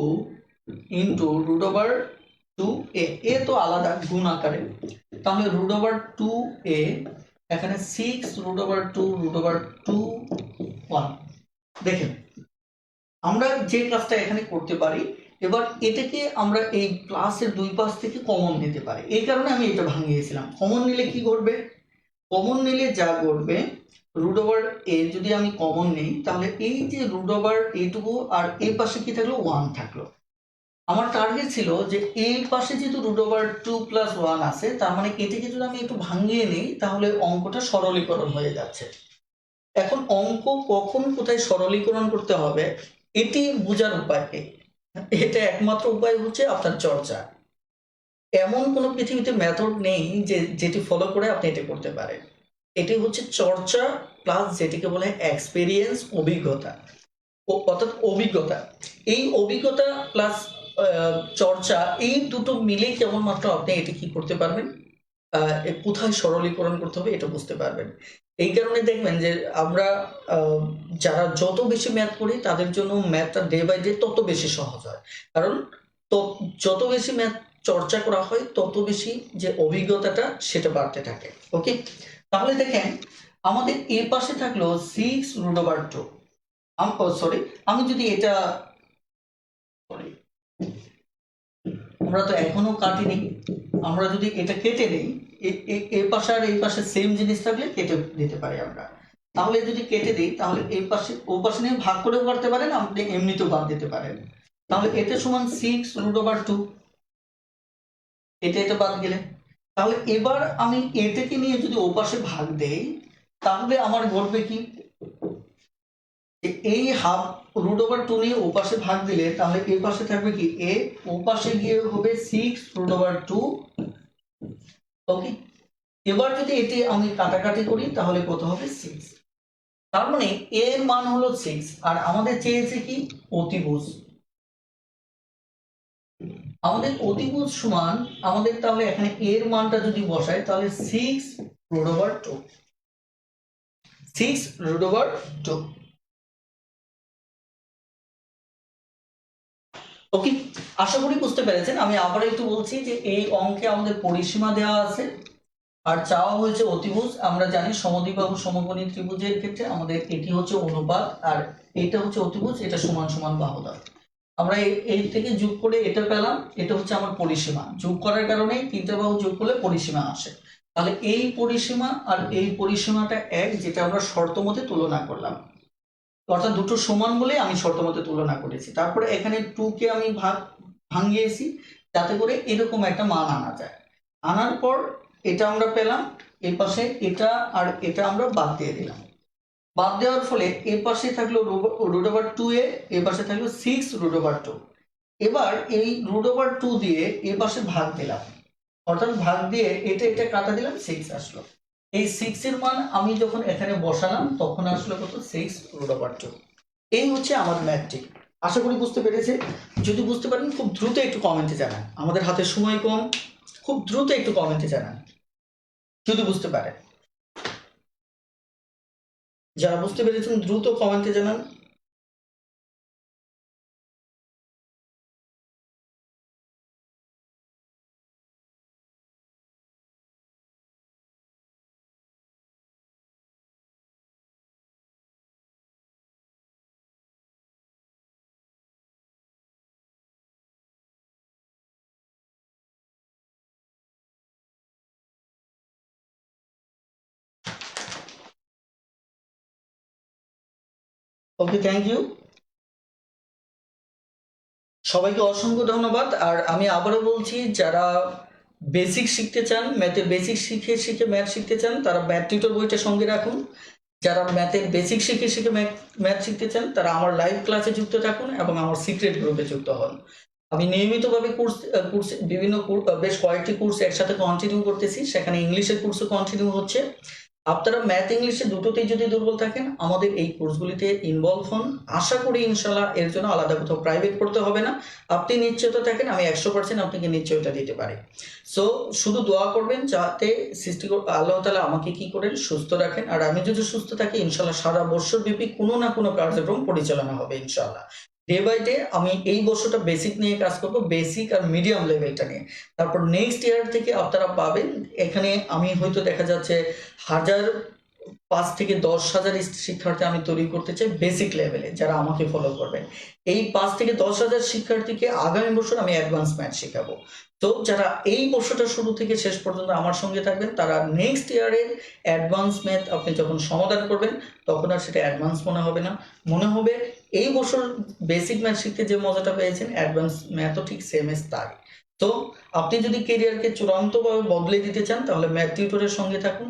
ইন্টু √2a, এ তো আলাদা গুণ আকারে, তাহলে √2a, এখানে 6√2 1। দেখেন আমরা যে কাজটা এখানে করতে পারি, এবার এটাকে আমরা এই প্লাসের দুই পাশ থেকে কমন নিতে পারি, এই কারণে আমি এটা ভাঙিয়েছিলাম। কমন নিলে কি করবে, কমন নিলে যা করবে √a যদি আমি কমন নেই তাহলে এই যে √a টুকু আর এই পাশে কি থাকলো 1 থাকলো। আমার টার্গেট ছিল যে এই পাশে যেহেতু √2 + 1 আছে, তার মানে এটাকে যদি আমি একটু ভাঙিয়ে নিই তাহলে অঙ্কটা সরলীকরণ হয়ে যাচ্ছে। এখন অঙ্ক কখন কোথায় সরলীকরণ করতে হবে এটি বোঝার উপায় কি, এটা একমাত্র উপায় হচ্ছে আপনার চর্চা। এমন কোনো পৃথিবীতে মেথড নেই যেটি ফলো করে আপনি এটা করতে পারেন। এটি হচ্ছে চর্চা প্লাস যেটিকে বলে এক্সপেরিয়েন্স, অভিজ্ঞতা, অর্থাৎ অভিজ্ঞতা। এই অভিজ্ঞতা প্লাস চর্চা, এই দুটো মিলেই কেবলমাত্র আপনি এটি কি করতে পারবেন, কোথায় সরলীকরণ করতে হবে এটা বুঝতে পারবেন। এই কারণে দেখবেন যে আমরা যারা যত বেশি ম্যাথ করি তাদের জন্য ম্যাথটা ডে বাই ডে তত বেশি সহজ হয়, কারণ যত বেশি ম্যাথ চর্চা করা হয় তত বেশি যে অভিজ্ঞতাটা সেটা বাড়তে থাকে। ওকে, তাহলে দেখেন আমাদের এর পাশে থাকলো 6√2। সরি, আমি যদি এটা, সরি আমরা তো এখনো কাটিনি, আমরা যদি এটা কেটে দিই, এই পাশে আর এই পাশে সেম জিনিস থাকলে কেটে দিতে পারি আমরা। তাহলে যদি কেটে দিই তাহলে এই পাশে ও পাশে নিয়ে ভাগ করেও করতে পারেন, আপনি এমনিতেও বাদ দিতে পারেন। তাহলে এটা সমান 6√2, এটা বাদ গেলে, তাহলে এবার আমি এটাকে নিয়ে যদি ও পাশে ভাগ দেই তাহলে আমার ঘটবে কি, এই হাফ √2 নিয়ে ও পাশে ভাগ দিলে তাহলে এই পাশে থাকবে কি a, ও পাশে গিয়ে হবে 6√2। ওকে, এবার যদি এটি আমি কাটাকাটি করি তাহলে কত হবে 6। তার মানে এর মান হলো 6 আর আমাদের চেয়েছে কি অতিভুজ। আমাদের অতিভুজ সমান আমাদের, তাহলে এখানে এর মানটা যদি বসাই তাহলে 6√2, 6√2। ওকে, আশা করি বুঝতে পেরেছেন। আমি আবার একটু বলছি যে এই অঙ্কে আমাদের পরিসীমা দেওয়া আছে আর চাওয়া হয়েছে অতিভুজ। আমরা জানি সমদ্বিবাহু সমকোণী ত্রিভুজের ক্ষেত্রে আমাদের এটি হচ্ছে অনুপাত আর এটা হচ্ছে অতিভুজ, এটা সমান সমান বাহুদ্বয়। আমরা এই থেকে যোগ করে এটা পেলাম, এটা হচ্ছে আমার পরিসীমা। যোগ করার কারণে তিনটা বাহু যোগ করলে পরিসীমা আসে। তাহলে এই পরিসীমা আর এই পরিসীমাটা এক, যেটা আমরা শর্ত মতে তুলনা করলাম, অর্থাৎ দুটো সমান বলে আমি শর্ত মতে তুলনা করেছি। তারপরে এখানে 2 কে আমি ভাঙিয়েছি যাতে করে এরকম একটা মান আনা যায়। আনার পর এটা আমরা পেলাম, এই পাশে এটা আর এটা আমরা বাদ দিয়ে দিলাম। বাদ দেওয়ার ফলে এই পাশে থাকলো √2a, এই পাশে থাকলো 6√2। এবার এই √2 দিয়ে এই পাশে ভাগ দিলাম, অর্থাৎ ভাগ দিয়ে এটা কাটা দিলাম, 6 আসলো। এই 6 এর মান আমি যখন এখানে বসালাম তখন আসলো কত, 6√2। এই হচ্ছে আমার ম্যাথটি। আশা করি বুঝতে পেরেছে। যদি বুঝতে পারেন খুব দ্রুত একটু কমেন্টে জানান, আমাদের হাতে সময় কম, খুব দ্রুত একটু কমেন্টে জানান যদি বুঝতে পারেন। যারা বুঝতে পেরেছেন দ্রুত কমেন্টে জানান। ওকে, থ্যাংক ইউ, সবাইকে অসংখ্য ধন্যবাদ। আর আমি আবারও বলছি, যারা বেসিক শিখতে চান, ম্যাথের বেসিক শিখে ম্যাথ শিখতে চান, তারা ম্যাথ টিউটর বইটা সঙ্গে রাখুন। যারা ম্যাথের বেসিক শিখে ম্যাথ শিখতে চান তারা আমার লাইভ ক্লাসে যুক্ত থাকুন এবং আমার সিক্রেট গ্রুপে যুক্ত হন। আমি নিয়মিতভাবে কোর্স বিভিন্ন বেশ কয়েকটি কোর্স একসাথে কন্টিনিউ করতেছি, সেখানে ইংলিশের কোর্সও কন্টিনিউ হচ্ছে। আপনারা ম্যাথ ইংলিশে দুটোতেই যদি দুর্বল থাকেন আমাদের এই কোর্সগুলিতে ইনভলভ হন, আশা করি ইনশাল্লাহ এর জন্য আলাদা কোথাও প্রাইভেট করতে হবে না। আপনি নিশ্চিত থাকেন, আমি 100% আপনাকে নিশ্চয়তা দিতে পারি। সো শুধু দোয়া করবেন যাতে আল্লাহ তালা আমাকে কি করেন, সুস্থ রাখেন। আর আমি যদি সুস্থ থাকি ইনশাল্লাহ সারা বছর ব্যাপী কোনো না কোনো কার্যক্রম পরিচালনা হবে ইনশাল্লাহ। ডে বাই ডে আমি এই বছরটা বেসিক নিয়ে কাজ করবো, বেসিক আর মিডিয়াম লেভেলটা নিয়ে। তারপর নেক্সট ইয়ার থেকে আপনারা পাবেন, এখানে আমি হয়তো দেখা যাচ্ছে 5 থেকে 10,000 শিক্ষার্থী আমি তৈরি করতে চাই বেসিক লেভেলে, যারা আমাকে ফলো করবেন। এই 5 থেকে 10,000 শিক্ষার্থীকে আগামী বছর আমি অ্যাডভান্স ম্যাথ শেখাবো। তো যারা এই বছরটা শুরু থেকে শেষ পর্যন্ত আমার সঙ্গে থাকবেন তারা নেক্সট ইয়ারের অ্যাডভান্স ম্যাথ আপনি যখন সমাধান করবেন তখন আর সেটা অ্যাডভান্স মনে হবে না, মনে হবে এই বছর বেসিক ম্যাথ শিখতে যে মজাটা পেয়েছেন অ্যাডভান্স ম্যাথও ঠিক সেম এস তাই। তো আপনি যদি কেরিয়ারকে চূড়ান্তভাবে বদলে দিতে চান তাহলে ম্যাথ টিউটরের সঙ্গে থাকুন।